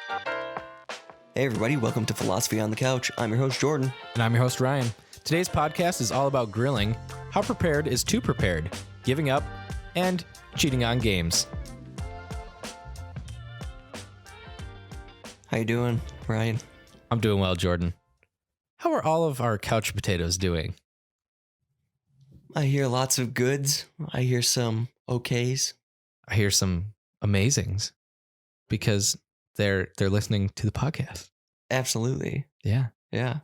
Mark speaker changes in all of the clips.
Speaker 1: Hey everybody, welcome to Philosophy on the Couch. I'm your host Jordan.
Speaker 2: And I'm your host Ryan. Today's podcast is all about grilling, how prepared is too prepared, giving up, and cheating on games.
Speaker 1: How you doing, Ryan?
Speaker 2: I'm doing well, Jordan. How are all of our couch potatoes doing?
Speaker 1: I hear lots of goods. I hear some okays.
Speaker 2: I hear some amazings because they're listening to the podcast.
Speaker 1: Absolutely.
Speaker 2: Yeah.
Speaker 1: Yeah.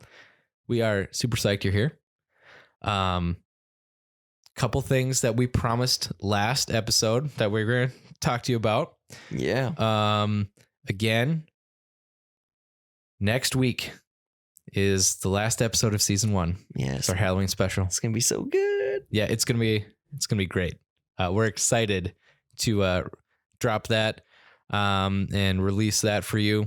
Speaker 2: We are super psyched you're here. Couple things that we promised last episode that we're going to talk to you about.
Speaker 1: Yeah.
Speaker 2: Again, next week is the last episode of season 1.
Speaker 1: Yes.
Speaker 2: It's our Halloween special.
Speaker 1: It's going to be so good.
Speaker 2: Yeah, it's gonna be great. We're excited to drop that and release that for you.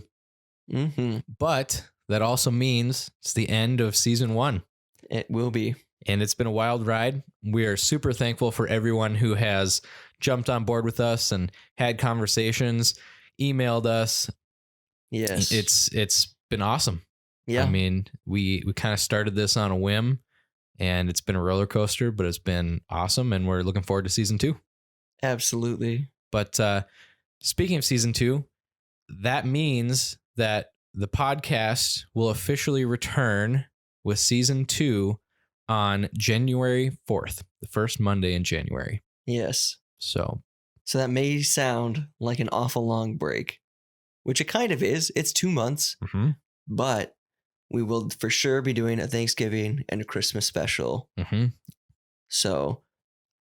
Speaker 1: Mm-hmm.
Speaker 2: But that also means it's the end of season 1.
Speaker 1: It will be.
Speaker 2: And it's been a wild ride. We are super thankful for everyone who has jumped on board with us and had conversations, emailed us.
Speaker 1: Yes.
Speaker 2: It's been awesome.
Speaker 1: Yeah.
Speaker 2: I mean, we kind of started this on a whim, and it's been a roller coaster, but it's been awesome, and we're looking forward to season 2.
Speaker 1: Absolutely.
Speaker 2: But speaking of season 2, that means that the podcast will officially return with season 2 on January 4th, the first Monday in January.
Speaker 1: Yes.
Speaker 2: So
Speaker 1: that may sound like an awful long break, which it kind of is. It's 2 months, but we will for sure be doing a Thanksgiving and a Christmas special. So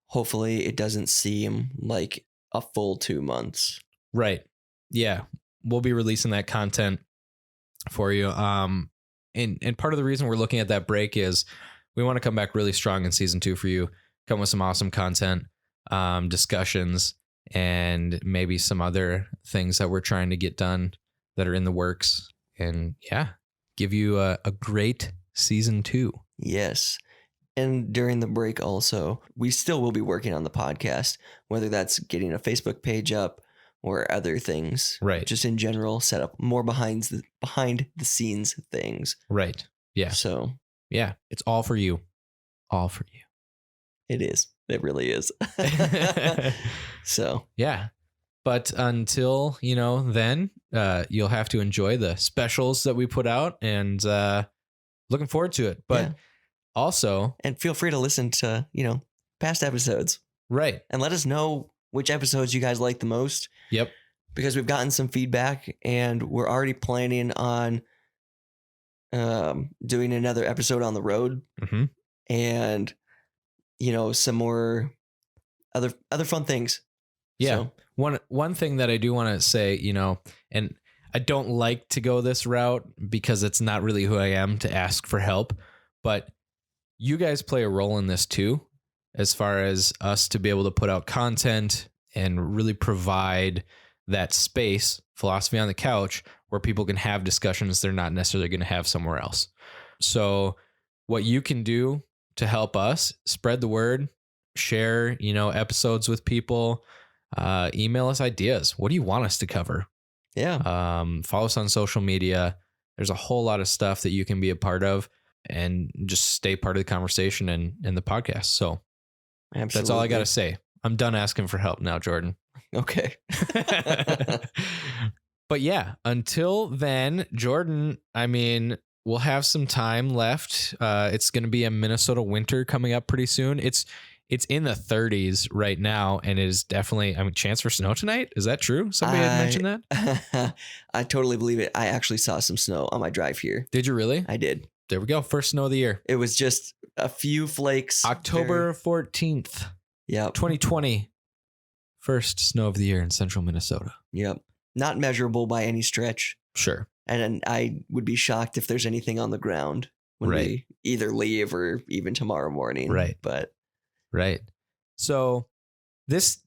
Speaker 1: hopefully it doesn't seem like a full 2 months.
Speaker 2: Right. Yeah. We'll be releasing that content for you. And part of the reason we're looking at that break is we want to come back really strong in season 2 for you, come with some awesome content, discussions, and maybe some other things that we're trying to get done that are in the works. And yeah, give you a great season 2.
Speaker 1: Yes. And during the break also, we still will be working on the podcast, whether that's getting a Facebook page up or other things.
Speaker 2: Right.
Speaker 1: Just in general, set up more behind the scenes things.
Speaker 2: Right. Yeah.
Speaker 1: So
Speaker 2: yeah, it's all for you. All for you.
Speaker 1: It is. It really is. So
Speaker 2: yeah. But until, then you'll have to enjoy the specials that we put out, and looking forward to it. But also,
Speaker 1: and feel free to listen to, past episodes.
Speaker 2: Right.
Speaker 1: And let us know which episodes you guys like the most.
Speaker 2: Yep. Because
Speaker 1: we've gotten some feedback, and we're already planning on doing another episode on the road. And, some more other fun things.
Speaker 2: Yeah. So. One thing that I do want to say, and I don't like to go this route because it's not really who I am to ask for help, but you guys play a role in this too, as far as us to be able to put out content and really provide that space, Philosophy on the Couch, where people can have discussions they're not necessarily going to have somewhere else. So what you can do to help us spread the word, share, episodes with people, email us ideas. What do you want us to cover?
Speaker 1: Yeah.
Speaker 2: Follow us on social media. There's a whole lot of stuff that you can be a part of and just stay part of the conversation and the podcast. So
Speaker 1: absolutely.
Speaker 2: That's all I got to say. I'm done asking for help now, Jordan.
Speaker 1: Okay.
Speaker 2: But yeah, until then, Jordan, we'll have some time left. It's going to be a Minnesota winter coming up pretty soon. It's in the 30s right now, and it is definitely, chance for snow tonight. Is that true? Somebody had mentioned that?
Speaker 1: I totally believe it. I actually saw some snow on my drive here.
Speaker 2: Did you really?
Speaker 1: I did.
Speaker 2: There we go. First snow of the year.
Speaker 1: It was just a few flakes.
Speaker 2: October 14th.
Speaker 1: Yep.
Speaker 2: 2020. First snow of the year in central Minnesota.
Speaker 1: Yep. Not measurable by any stretch.
Speaker 2: Sure.
Speaker 1: And I would be shocked if there's anything on the ground when we either leave or even tomorrow morning.
Speaker 2: Right. Right. So this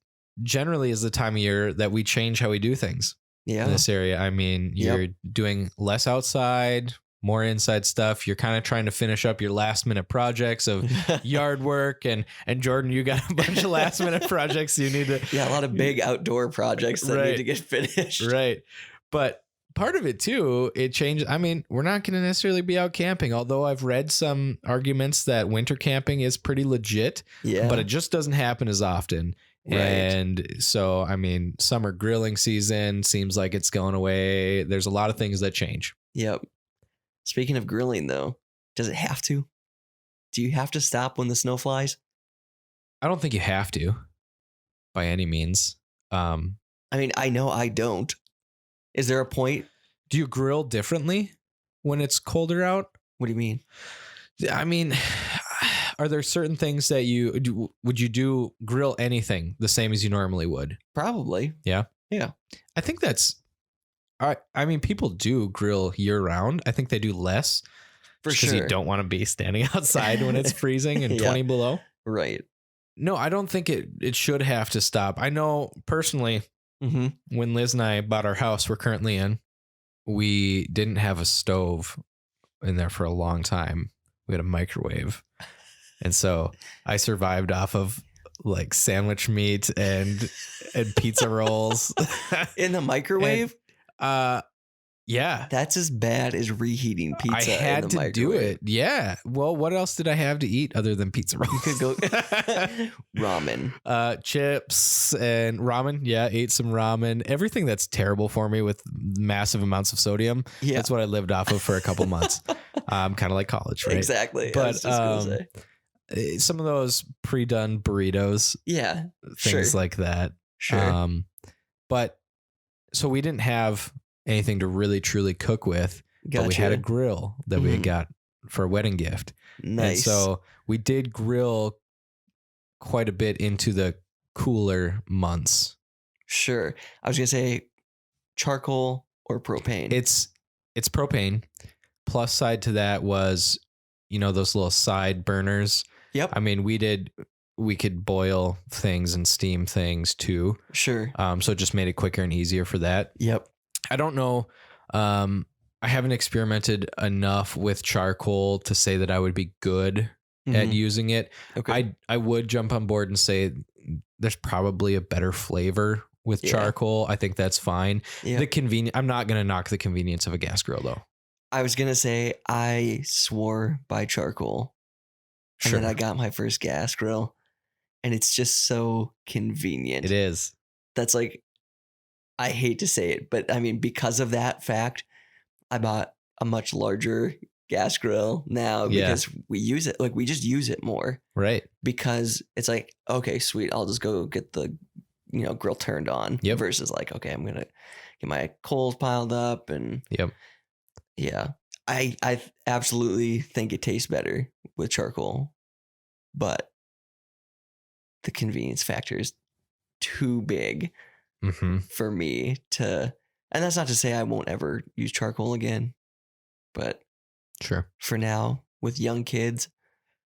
Speaker 2: generally is the time of year that we change how we do things in this area. You're doing less outside, more inside stuff. You're kind of trying to finish up your last minute projects of yard work. And Jordan, you got a bunch of last minute projects you need to.
Speaker 1: Yeah, a lot of big outdoor projects that need to get finished.
Speaker 2: Right. But part of it too, it changed. I mean, we're not going to necessarily be out camping, although I've read some arguments that winter camping is pretty legit, but it just doesn't happen as often. Right. And so, I mean, summer grilling season seems like it's going away. There's a lot of things that change.
Speaker 1: Yep. Speaking of grilling, though, does it have to? Do you have to stop when the snow flies?
Speaker 2: I don't think you have to, by any means.
Speaker 1: I mean, I know I don't. Is there a point?
Speaker 2: Do you grill differently when it's colder out?
Speaker 1: What do you mean?
Speaker 2: I mean, are there certain things that you do? Would you do grill anything the same as you normally would?
Speaker 1: Probably.
Speaker 2: Yeah.
Speaker 1: Yeah.
Speaker 2: I think that's, I mean, people do grill year round. I think they do less. For sure. Because you don't want to be standing outside when it's freezing and 20 below.
Speaker 1: Right.
Speaker 2: No, I don't think it should have to stop. I know personally, when Liz and I bought our house we're currently in, we didn't have a stove in there for a long time. We had a microwave. And so I survived off of like sandwich meat and pizza rolls.
Speaker 1: In the microwave?
Speaker 2: Yeah.
Speaker 1: That's as bad as reheating pizza.
Speaker 2: I had to do it. Yeah. Well, what else did I have to eat other than pizza rolls?
Speaker 1: You could go ramen.
Speaker 2: Chips and ramen. Yeah, ate some ramen. Everything that's terrible for me with massive amounts of sodium. Yeah. That's what I lived off of for a couple months. Kind of like college, right?
Speaker 1: Exactly.
Speaker 2: But some of those pre-done burritos.
Speaker 1: Yeah.
Speaker 2: Things like that.
Speaker 1: Sure.
Speaker 2: But so we didn't have anything to really truly cook with, but we had a grill that we had got for a wedding gift. Nice. And so we did grill quite a bit into the cooler months.
Speaker 1: Sure. I was going to say charcoal or propane.
Speaker 2: It's propane. Plus side to that was, those little side burners.
Speaker 1: Yep.
Speaker 2: I mean, we could boil things and steam things too.
Speaker 1: Sure.
Speaker 2: So it just made it quicker and easier for that.
Speaker 1: Yep.
Speaker 2: I don't know. I haven't experimented enough with charcoal to say that I would be good at using it. Okay. I would jump on board and say there's probably a better flavor with charcoal. I think that's fine. Yep. I'm not going to knock the convenience of a gas grill though.
Speaker 1: I was going to say I swore by charcoal. And then I got my first gas grill and it's just so convenient.
Speaker 2: It is.
Speaker 1: That's like, I hate to say it, but I mean, because of that fact, I bought a much larger gas grill now because we use it. Like we just use it more.
Speaker 2: Right.
Speaker 1: Because it's like, okay, sweet. I'll just go get the, grill turned on versus like, okay, I'm going to get my coals piled up and yeah, I absolutely think it tastes better with charcoal, but the convenience factor is too big. For me to, and that's not to say I won't ever use charcoal again, but for now with young kids,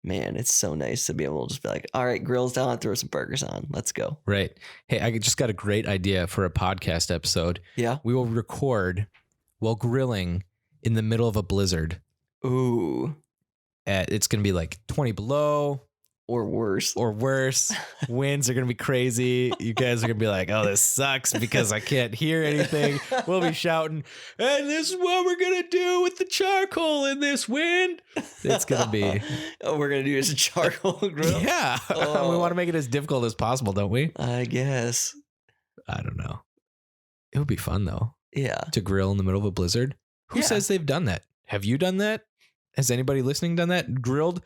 Speaker 1: man, it's so nice to be able to just be like, all right, grill's down, throw some burgers on, let's go.
Speaker 2: Right. Hey, I just got a great idea for a podcast episode.
Speaker 1: Yeah.
Speaker 2: We will record while grilling in the middle of a blizzard.
Speaker 1: Ooh.
Speaker 2: It's going to be like 20 below.
Speaker 1: Or worse.
Speaker 2: Winds are going to be crazy. You guys are going to be like, oh, this sucks because I can't hear anything. We'll be shouting, and this is what we're going to do with the charcoal in this wind. It's going to be.
Speaker 1: We're going to do is a charcoal grill?
Speaker 2: Yeah. We want to make it as difficult as possible, don't we?
Speaker 1: I guess.
Speaker 2: I don't know. It would be fun, though.
Speaker 1: Yeah.
Speaker 2: To grill in the middle of a blizzard. Who says they've done that? Have you done that? Has anybody listening done that? Grilled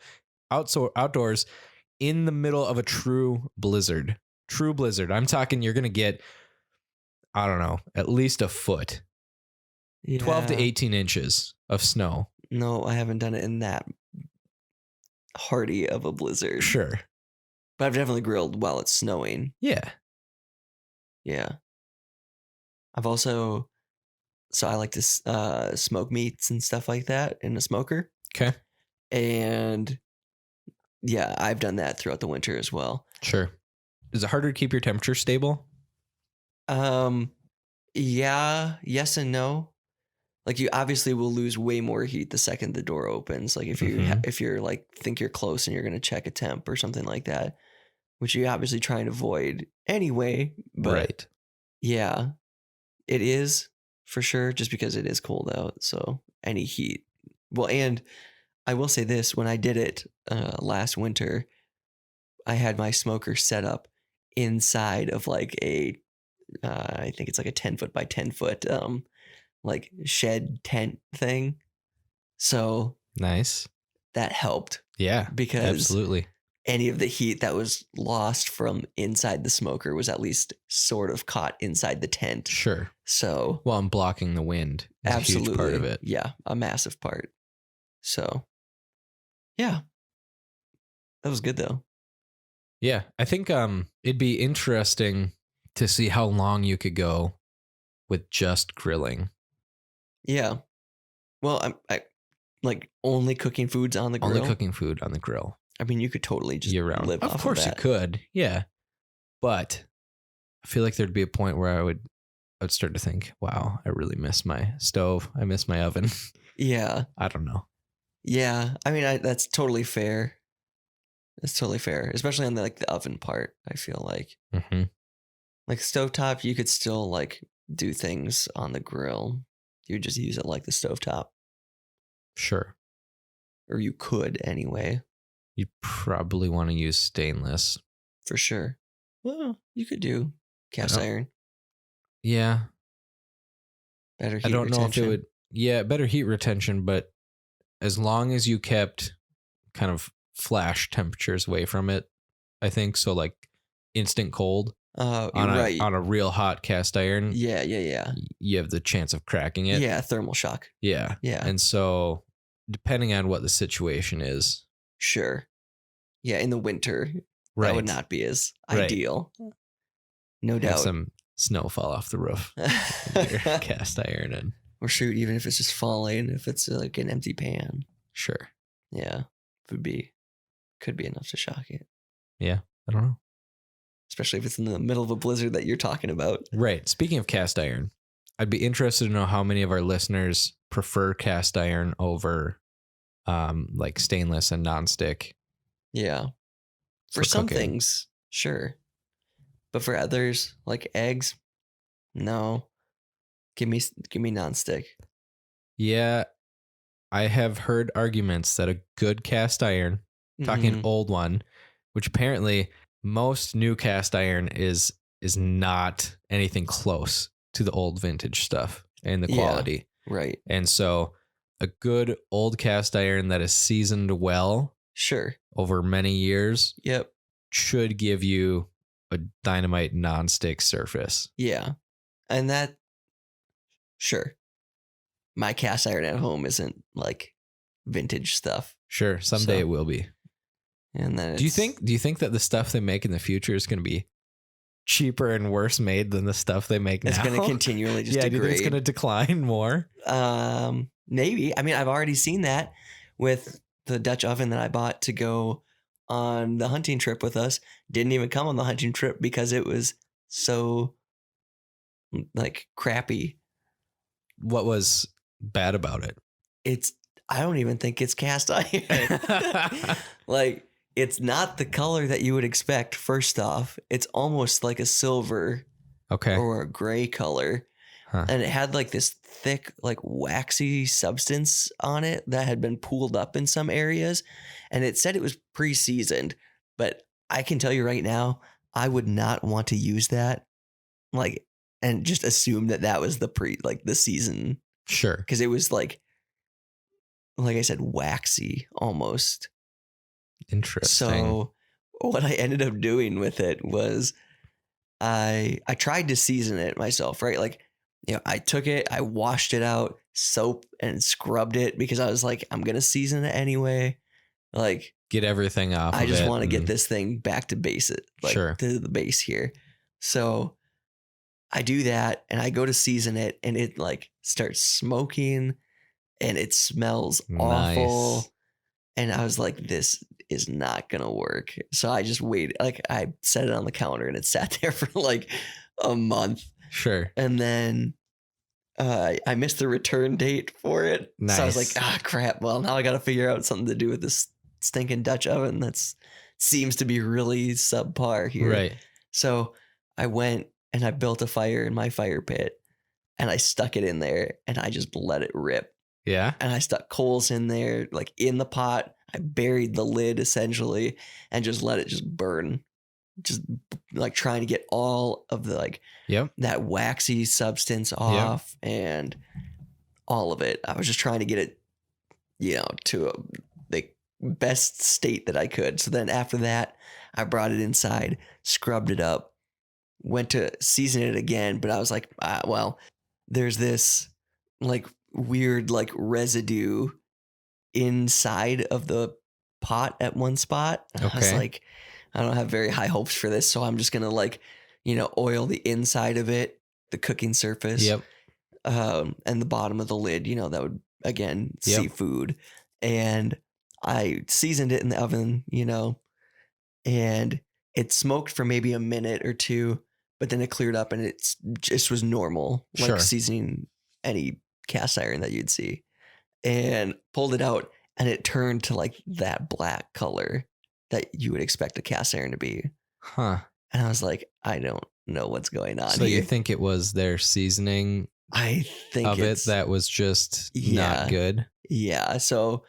Speaker 2: outdoors in the middle of a true blizzard. I'm talking you're going to get, I don't know, at least a foot. 12 to 18 inches of snow.
Speaker 1: No, I haven't done it in that hardy of a blizzard.
Speaker 2: Sure.
Speaker 1: But I've definitely grilled while it's snowing.
Speaker 2: Yeah.
Speaker 1: Yeah. I've also, so I like to smoke meats and stuff like that in a smoker.
Speaker 2: Okay.
Speaker 1: And yeah, I've done that throughout the winter as well.
Speaker 2: Sure. Is it harder to keep your temperature stable?
Speaker 1: Yeah, yes and no. Like you obviously will lose way more heat the second the door opens. Like if you're like think you're close and you're going to check a temp or something like that, which you obviously try and avoid anyway. But
Speaker 2: right.
Speaker 1: Yeah, it is for sure, just because it is cold out. So any heat. Well, and I will say this, when I did it last winter, I had my smoker set up inside of like I think it's like a 10 foot by 10 foot like shed tent thing. So
Speaker 2: nice.
Speaker 1: That helped.
Speaker 2: Yeah,
Speaker 1: because
Speaker 2: absolutely.
Speaker 1: Any of the heat that was lost from inside the smoker was at least sort of caught inside the tent.
Speaker 2: Sure.
Speaker 1: So,
Speaker 2: well, I'm blocking the wind. Is
Speaker 1: absolutely,
Speaker 2: a huge part of it.
Speaker 1: Yeah, a massive part. So, yeah, that was good though.
Speaker 2: Yeah, I think it'd be interesting to see how long you could go with just grilling.
Speaker 1: Yeah. Well, I like only cooking foods on the grill.
Speaker 2: Only cooking food on the grill.
Speaker 1: I mean, you could totally just
Speaker 2: year round.
Speaker 1: live off
Speaker 2: Of course
Speaker 1: of
Speaker 2: you
Speaker 1: that.
Speaker 2: could. Yeah. But I feel like there'd be a point where I would start to think, wow, I really miss my stove. I miss my oven.
Speaker 1: Yeah.
Speaker 2: I don't know.
Speaker 1: Yeah. I mean, that's totally fair. That's totally fair, especially on the oven part. I feel like, like stovetop, you could still like do things on the grill. You would just use it like the stovetop.
Speaker 2: Sure.
Speaker 1: Or you could anyway.
Speaker 2: You'd probably want to use stainless.
Speaker 1: For sure. Well, you could do cast iron.
Speaker 2: Yeah.
Speaker 1: Better heat
Speaker 2: I don't
Speaker 1: retention.
Speaker 2: know if it would. Yeah, better heat retention, but as long as you kept kind of flash temperatures away from it, I think so. Like instant cold on a real hot cast iron.
Speaker 1: Yeah.
Speaker 2: You have the chance of cracking it.
Speaker 1: Yeah, thermal shock.
Speaker 2: Yeah. And so, depending on what the situation is,
Speaker 1: sure. Yeah, in the winter,
Speaker 2: right,
Speaker 1: that would not be as ideal. No doubt.
Speaker 2: Have some snow fall off the roof. Your cast iron
Speaker 1: or shoot, even if it's just falling, if it's like an empty pan.
Speaker 2: Sure.
Speaker 1: Yeah, could be enough to shock it.
Speaker 2: Yeah, I don't know.
Speaker 1: Especially if it's in the middle of a blizzard that you're talking about.
Speaker 2: Right. Speaking of cast iron, I'd be interested to know how many of our listeners prefer cast iron over like stainless and nonstick.
Speaker 1: Yeah. For some things, sure. But for others, like eggs, no. Give me nonstick.
Speaker 2: Yeah. I have heard arguments that a good cast iron, talking old one, which apparently most new cast iron is not anything close to the old vintage stuff and the quality.
Speaker 1: Yeah, right.
Speaker 2: And so a good old cast iron that is seasoned well,
Speaker 1: sure,
Speaker 2: over many years,
Speaker 1: yep,
Speaker 2: should give you a dynamite nonstick surface.
Speaker 1: Yeah. And that, sure. My cast iron at home isn't like vintage stuff.
Speaker 2: Sure, someday it will be.
Speaker 1: And then
Speaker 2: do you think that the stuff they make in the future is going to be cheaper and worse made than the stuff they make now?
Speaker 1: It's going to continually just degrade.
Speaker 2: Do you think it's going to decline more?
Speaker 1: Maybe. I mean, I've already seen that with the Dutch oven that I bought to go on the hunting trip with us. Didn't even come on the hunting trip because it was so like crappy.
Speaker 2: What was bad about it?
Speaker 1: I don't even think it's cast iron. Like, it's not the color that you would expect, first off. It's almost like a silver or a gray color. Huh. And it had like this thick, like waxy substance on it that had been pooled up in some areas. And it said it was pre-seasoned. But I can tell you right now, I would not want to use that. Like, and just assume that was the season.
Speaker 2: Sure.
Speaker 1: Because it was like I said, waxy almost.
Speaker 2: Interesting.
Speaker 1: So what I ended up doing with it was I tried to season it myself, right? Like, I took it, I washed it out, soap and scrubbed it because I was like, I'm going to season it anyway. Like,
Speaker 2: get everything off.
Speaker 1: I just want to get this thing back to basic, like
Speaker 2: sure,
Speaker 1: to the base here. So I do that and I go to season it and it like starts smoking and it smells awful. And I was like, this is not going to work. So I just waited. Like, I set it on the counter and it sat there for like a month.
Speaker 2: Sure.
Speaker 1: And then I missed the return date for it. Nice. So I was like, crap. Well, now I got to figure out something to do with this stinking Dutch oven that's seems to be really subpar here.
Speaker 2: Right.
Speaker 1: So I went and I built a fire in my fire pit and I stuck it in there and I just let it rip.
Speaker 2: Yeah.
Speaker 1: And I stuck coals in there, like in the pot. I buried the lid essentially and just let it just burn. Just like trying to get all of the like that waxy substance off and all of it. I was just trying to get it, to the best state that I could. So then after that, I brought it inside, scrubbed it up, went to season it again. But I was like, well, there's this like weird like residue inside of the pot at one spot. Okay. I was like, I don't have very high hopes for this. So I'm just going to like, oil the inside of it, the cooking surface, and the bottom of the lid, that would again, seafood. And I seasoned it in the oven, and it smoked for maybe a minute or two, but then it cleared up and it just was normal, like seasoning any cast iron that you'd see, and pulled it out and it turned to like that black color that you would expect a cast iron to be.
Speaker 2: Huh.
Speaker 1: And I was like, I don't know what's going on.
Speaker 2: So here. You think it was their seasoning
Speaker 1: I think
Speaker 2: of it that was just not good?
Speaker 1: Yeah. So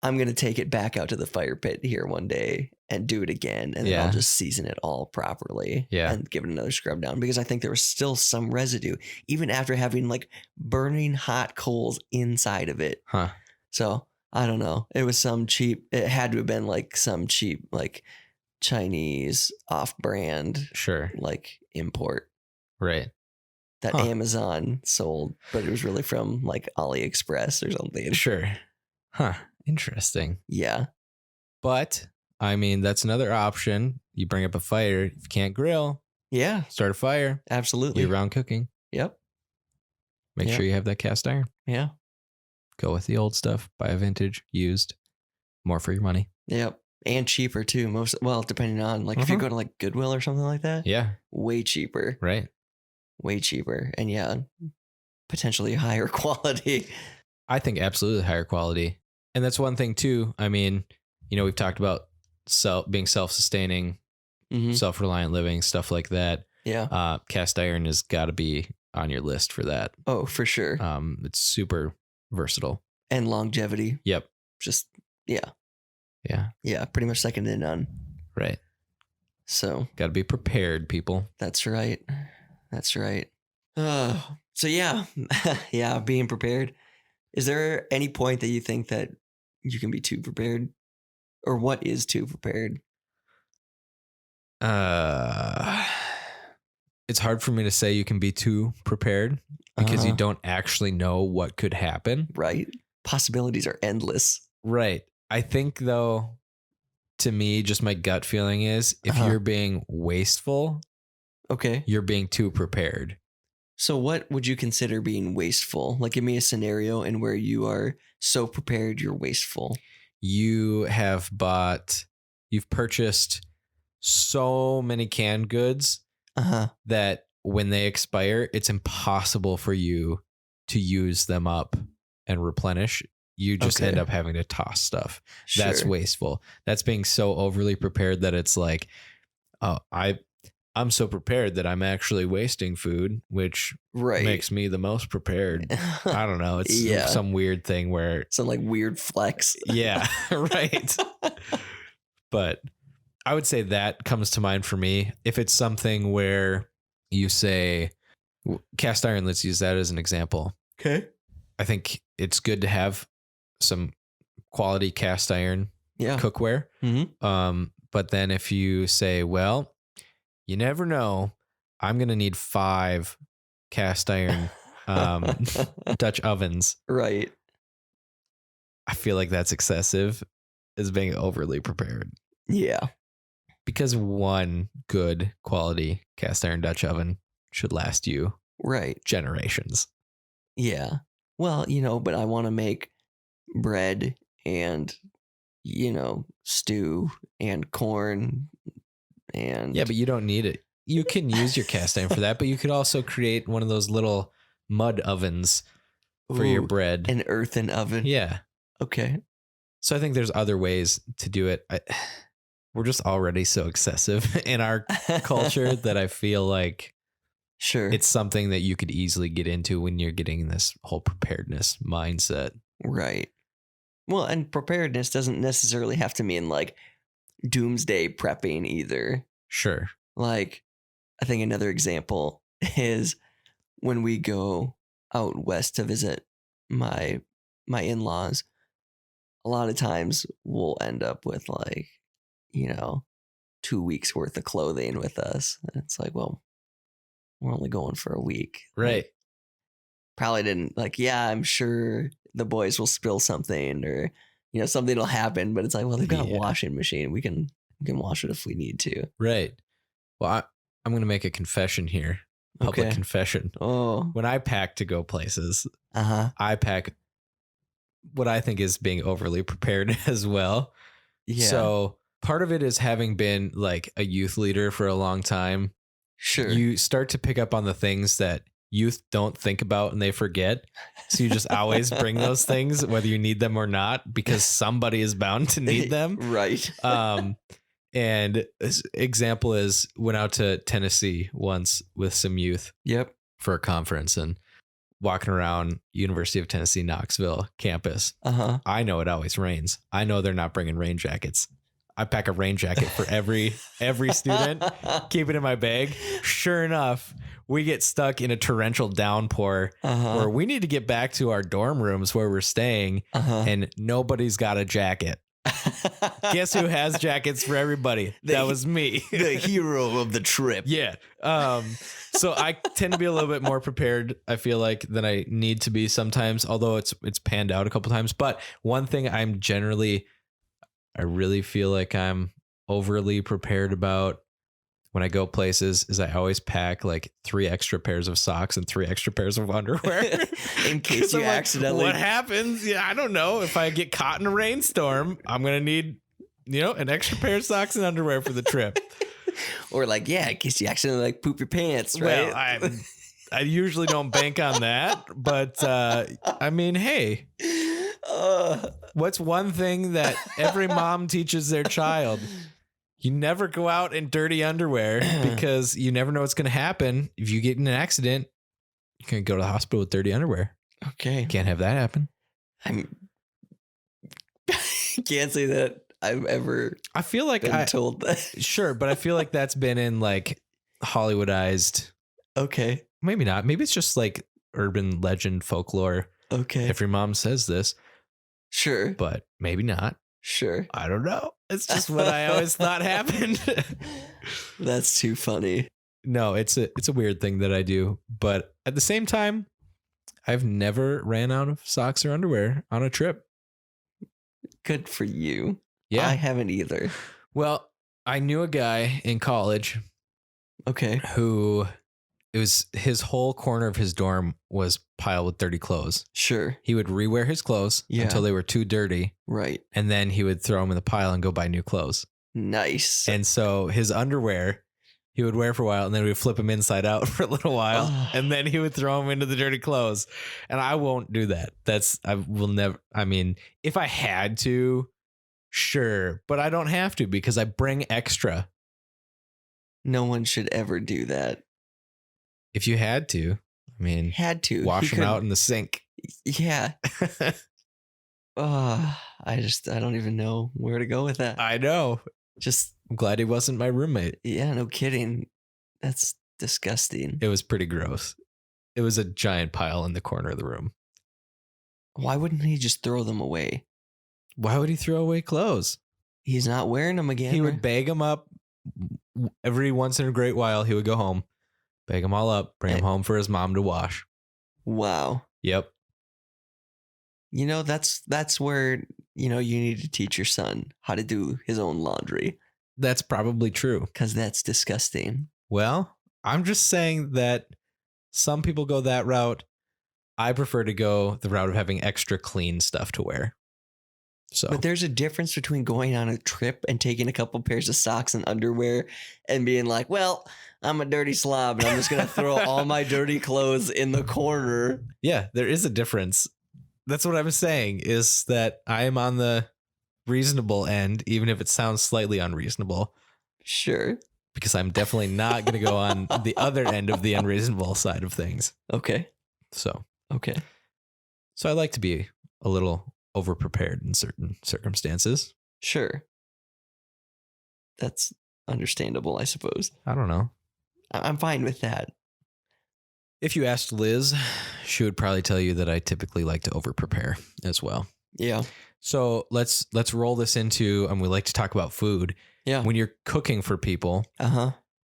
Speaker 1: I'm going to take it back out to the fire pit here one day and do it again. And then I'll just season it all properly and give it another scrub down, because I think there was still some residue, even after having like burning hot coals inside of it.
Speaker 2: Huh.
Speaker 1: So I don't know. It was it had to have been like some cheap, like Chinese off-brand, like import.
Speaker 2: Right.
Speaker 1: That Amazon sold, but it was really from like AliExpress or something.
Speaker 2: Sure. Huh. Interesting.
Speaker 1: Yeah.
Speaker 2: But I mean, that's another option. You bring up a fire. If you can't grill, start a fire.
Speaker 1: Absolutely.
Speaker 2: Year-round cooking.
Speaker 1: Yep.
Speaker 2: Make sure you have that cast iron.
Speaker 1: Yeah.
Speaker 2: Go with the old stuff. Buy a vintage, used. More for your money.
Speaker 1: Yep. And cheaper too. Depending on like if you go to like Goodwill or something like that.
Speaker 2: Yeah.
Speaker 1: Way cheaper.
Speaker 2: Right.
Speaker 1: Way cheaper. And potentially higher quality.
Speaker 2: I think absolutely higher quality. And that's one thing too. I mean, we've talked about being self-sustaining, self-reliant living, stuff like that.
Speaker 1: Yeah.
Speaker 2: Cast iron has got to be on your list for that.
Speaker 1: Oh, for sure.
Speaker 2: It's super versatile.
Speaker 1: And longevity.
Speaker 2: Yep.
Speaker 1: Just, yeah.
Speaker 2: Yeah.
Speaker 1: Yeah. Pretty much second to none.
Speaker 2: Right.
Speaker 1: So.
Speaker 2: Got to be prepared, people.
Speaker 1: That's right. That's right. So yeah. Yeah. Being prepared. Is there any point that you think that you can be too prepared? Or what is too prepared?
Speaker 2: It's hard for me to say you can be too prepared because you don't actually know what could happen.
Speaker 1: Right. Possibilities are endless.
Speaker 2: Right. I think though, to me, just my gut feeling is if you're being wasteful, you're being too prepared.
Speaker 1: So what would you consider being wasteful? Like, give me a scenario in where you are so prepared you're wasteful.
Speaker 2: You've purchased so many canned goods that when they expire, it's impossible for you to use them up and replenish. You just end up having to toss stuff. Sure. That's wasteful. That's being so overly prepared that it's like, oh, I'm so prepared that I'm actually wasting food, which makes me the most prepared. I don't know. It's some weird thing where
Speaker 1: some like weird flex.
Speaker 2: Yeah, right. But I would say that comes to mind for me. If it's something where you say cast iron, let's use that as an example.
Speaker 1: Okay.
Speaker 2: I think it's good to have some quality cast iron cookware. Mm-hmm. But then if you say, well, you never know, I'm going to need 5 cast iron Dutch ovens.
Speaker 1: Right.
Speaker 2: I feel like that's excessive as being overly prepared.
Speaker 1: Yeah.
Speaker 2: Because one good quality cast iron Dutch oven should last you generations.
Speaker 1: Yeah. Well, but I want to make bread and, stew and corn and.
Speaker 2: Yeah, but you don't need it. You can use your cast iron for that, but you could also create one of those little mud ovens for your bread.
Speaker 1: An earthen oven.
Speaker 2: Yeah.
Speaker 1: Okay.
Speaker 2: So I think there's other ways to do it. We're just already so excessive in our culture that I feel like
Speaker 1: Sure.
Speaker 2: It's something that you could easily get into when you're getting this whole preparedness mindset.
Speaker 1: Right. Well, and preparedness doesn't necessarily have to mean like doomsday prepping either.
Speaker 2: Sure.
Speaker 1: Like, I think another example is when we go out west to visit my in-laws, a lot of times we'll end up with like, 2 weeks worth of clothing with us. And it's like, well, we're only going for a week.
Speaker 2: Right.
Speaker 1: Like, probably didn't I'm sure the boys will spill something or, something will happen, but it's like, well, they've got a washing machine. We can wash it if we need to.
Speaker 2: Right. Well, I'm going to make a confession here. Public confession.
Speaker 1: Oh.
Speaker 2: When I pack to go places, I pack what I think is being overly prepared as well.
Speaker 1: Yeah.
Speaker 2: So part of it is having been like a youth leader for a long time.
Speaker 1: Sure.
Speaker 2: You start to pick up on the things that youth don't think about and they forget. So you just always bring those things, whether you need them or not, because somebody is bound to need them.
Speaker 1: Right.
Speaker 2: And example is went out to Tennessee once with some youth.
Speaker 1: Yep.
Speaker 2: For a conference and walking around University of Tennessee, Knoxville campus. I know it always rains. I know they're not bringing rain jackets. I pack a rain jacket for every student, keep it in my bag. Sure enough, we get stuck in a torrential downpour where we need to get back to our dorm rooms where we're staying and nobody's got a jacket. Guess who has jackets for everybody? That was me.
Speaker 1: The hero of the trip.
Speaker 2: Yeah. So I tend to be a little bit more prepared, I feel like, than I need to be sometimes, although it's panned out a couple times. But one thing I really feel like I'm overly prepared about when I go places is I always pack like 3 extra pairs of socks and 3 extra pairs of underwear.
Speaker 1: In case you accidentally...
Speaker 2: What happens? Yeah, I don't know. If I get caught in a rainstorm, I'm going to need, an extra pair of socks and underwear for the trip.
Speaker 1: Or like, in case you accidentally like poop your pants, right?
Speaker 2: Well, I usually don't bank on that, but I mean, hey, what's one thing that every mom teaches their child? You never go out in dirty underwear because you never know what's going to happen. If you get in an accident, you can go to the hospital with dirty underwear.
Speaker 1: Okay.
Speaker 2: Can't have that happen.
Speaker 1: Can't say that I've ever
Speaker 2: I feel like
Speaker 1: been told that.
Speaker 2: Sure, but I feel like that's been in like Hollywoodized.
Speaker 1: Okay.
Speaker 2: Maybe not. Maybe it's just like urban legend folklore.
Speaker 1: Okay.
Speaker 2: If your mom says this.
Speaker 1: Sure.
Speaker 2: But maybe not.
Speaker 1: Sure.
Speaker 2: I don't know. It's just what I always thought happened.
Speaker 1: That's too funny.
Speaker 2: No, it's a weird thing that I do. But at the same time, I've never ran out of socks or underwear on a trip.
Speaker 1: Good for you.
Speaker 2: Yeah.
Speaker 1: I haven't either.
Speaker 2: Well, I knew a guy in college.
Speaker 1: Okay.
Speaker 2: Who it was his whole corner of his dorm was piled with dirty clothes.
Speaker 1: Sure.
Speaker 2: He would rewear his clothes until they were too dirty.
Speaker 1: Right. And
Speaker 2: then he would throw them in the pile and go buy new clothes.
Speaker 1: Nice.
Speaker 2: And so his underwear he would wear for a while and then we would flip them inside out for a little while. And then he would throw them into the dirty clothes. And I won't do that. I will never. I mean, if I had to, sure. But I don't have to because I bring extra.
Speaker 1: No one should ever do that.
Speaker 2: If you had to, I mean, wash them out in the sink.
Speaker 1: Yeah. I don't even know where to go with that.
Speaker 2: I know. I'm glad he wasn't my roommate.
Speaker 1: Yeah, no kidding. That's disgusting.
Speaker 2: It was pretty gross. It was a giant pile in the corner of the room.
Speaker 1: Why wouldn't he just throw them away?
Speaker 2: Why would he throw away clothes?
Speaker 1: He's not wearing them again.
Speaker 2: He would bag them up every once in a great while. He would go home, bag them all up, bring them home for his mom to wash.
Speaker 1: Wow.
Speaker 2: Yep.
Speaker 1: That's where, you need to teach your son how to do his own laundry.
Speaker 2: That's probably true.
Speaker 1: Because that's disgusting.
Speaker 2: Well, I'm just saying that some people go that route. I prefer to go the route of having extra clean stuff to wear. So,
Speaker 1: but there's a difference between going on a trip and taking a couple pairs of socks and underwear and being like, well, I'm a dirty slob and I'm just going to throw all my dirty clothes in the corner.
Speaker 2: Yeah, there is a difference. That's what I was saying, is that I am on the reasonable end, even if it sounds slightly unreasonable.
Speaker 1: Sure.
Speaker 2: because I'm definitely not going to go on the other end of the unreasonable side of things.
Speaker 1: Okay.
Speaker 2: So I like to be a little over-prepared in certain circumstances.
Speaker 1: Sure. That's understandable, I suppose.
Speaker 2: I don't know.
Speaker 1: I'm fine with that.
Speaker 2: If you asked Liz, she would probably tell you that I typically like to over-prepare as well.
Speaker 1: Yeah.
Speaker 2: So let's roll this into, and we like to talk about food.
Speaker 1: Yeah.
Speaker 2: When you're cooking for people,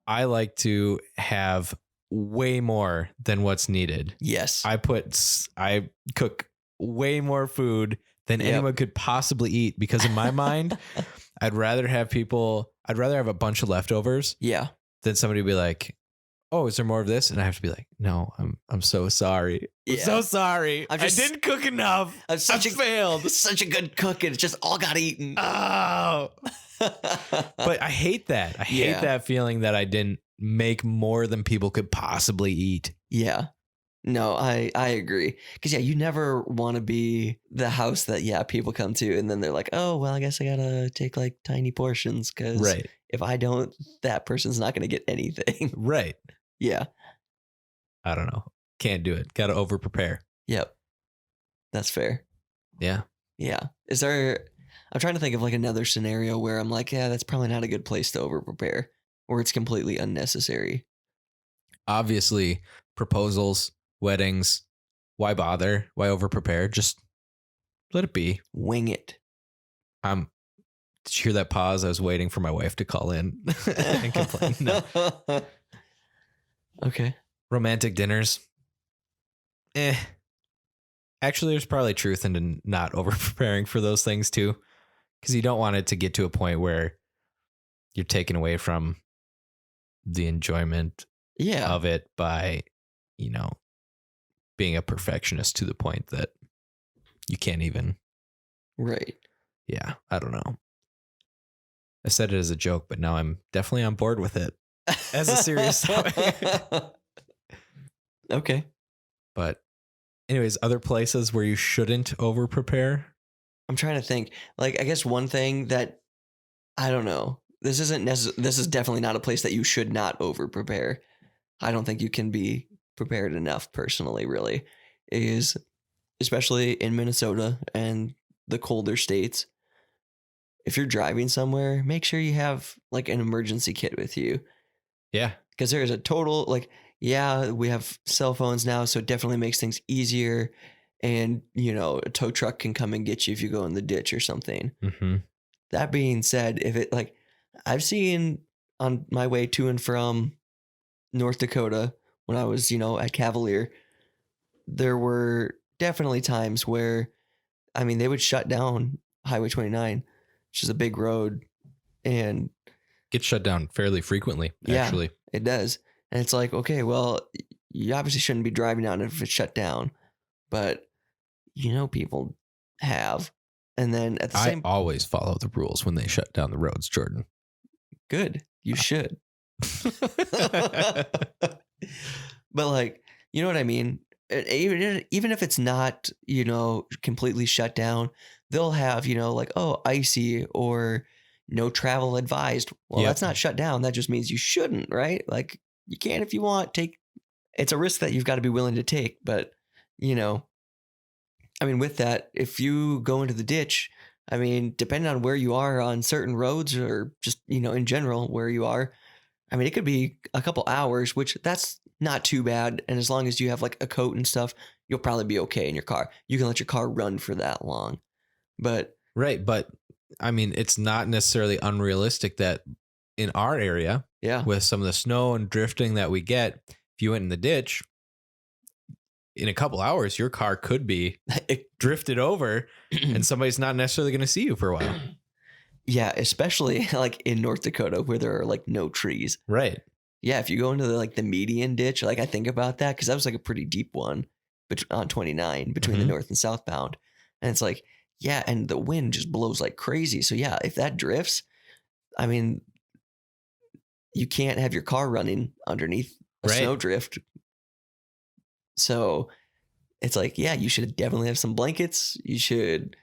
Speaker 2: I like to have way more than what's needed.
Speaker 1: Yes.
Speaker 2: I cook way more food than anyone could possibly eat, because in my mind, I'd rather have a bunch of leftovers.
Speaker 1: Yeah.
Speaker 2: Than somebody be like, "Oh, is there more of this?" And I have to be like, "No, I'm so sorry. I'm so sorry. I didn't cook enough. I failed.
Speaker 1: Such a good cook, and it just all got eaten."
Speaker 2: Oh. But I hate that. I hate that feeling that I didn't make more than people could possibly eat.
Speaker 1: Yeah. No, I agree. Because, you never want to be the house that, people come to and then they're like, oh, well, I guess I got to take like tiny portions because if I don't, that person's not going to get anything.
Speaker 2: Right.
Speaker 1: Yeah.
Speaker 2: I don't know. Can't do it. Got to over prepare.
Speaker 1: Yep. That's fair.
Speaker 2: Yeah.
Speaker 1: Yeah. I'm trying to think of like another scenario where I'm like, that's probably not a good place to over prepare, or it's completely unnecessary.
Speaker 2: Obviously, proposals, weddings, why bother? Why over prepare? Just let it be.
Speaker 1: Wing it.
Speaker 2: Did you hear that pause? I was waiting for my wife to call in and complain. No.
Speaker 1: Okay.
Speaker 2: Romantic dinners. Actually, there's probably truth into not over preparing for those things too, because you don't want it to get to a point where you're taken away from the enjoyment of it by, being a perfectionist to the point that you can't even.
Speaker 1: Right.
Speaker 2: Yeah. I don't know. I said it as a joke, but now I'm definitely on board with it as a serious topic.
Speaker 1: Okay.
Speaker 2: But anyways, other places where you shouldn't over prepare.
Speaker 1: I'm trying to think. Like, I guess one thing that I don't know. This is definitely not a place that you should not over prepare. I don't think you can be prepared enough personally, really, is especially in Minnesota and the colder states. If you're driving somewhere, make sure you have like an emergency kit with you.
Speaker 2: Yeah.
Speaker 1: Because there is a total we have cell phones now, so it definitely makes things easier. And, a tow truck can come and get you if you go in the ditch or something.
Speaker 2: Mm-hmm.
Speaker 1: That being said, I've seen on my way to and from North Dakota when I was, at Cavalier, there were definitely times where, they would shut down Highway 29, which is a big road, and
Speaker 2: gets shut down fairly frequently, actually.
Speaker 1: Yeah, it does. And it's like, okay, well, you obviously shouldn't be driving down if it's shut down, but people have. And then at the same,
Speaker 2: I always follow the rules when they shut down the roads, Jordan.
Speaker 1: Good. You should. But you know what I mean? Even if it's not, completely shut down, they'll have, icy or no travel advised. Well, that's not shut down. That just means you shouldn't, right? Like, you can if you want. It's a risk that you've got to be willing to take. But, with that, if you go into the ditch, depending on where you are on certain roads or just, in general where you are, it could be a couple hours, which that's not too bad. And as long as you have like a coat and stuff, you'll probably be okay in your car. You can let your car run for that long. But
Speaker 2: right. But it's not necessarily unrealistic that in our area, with some of the snow and drifting that we get, if you went in the ditch, in a couple hours, your car could be drifted over and somebody's not necessarily going to see you for a while.
Speaker 1: Yeah, especially like in North Dakota where there are like no trees.
Speaker 2: Right.
Speaker 1: Yeah, if you go into the median ditch, I think about that because that was like a pretty deep one on 29 between the north and southbound. And it's like, yeah, and the wind just blows like crazy. So yeah, if that drifts, you can't have your car running underneath a snowdrift. So it's like, yeah, you should definitely have some blankets. You should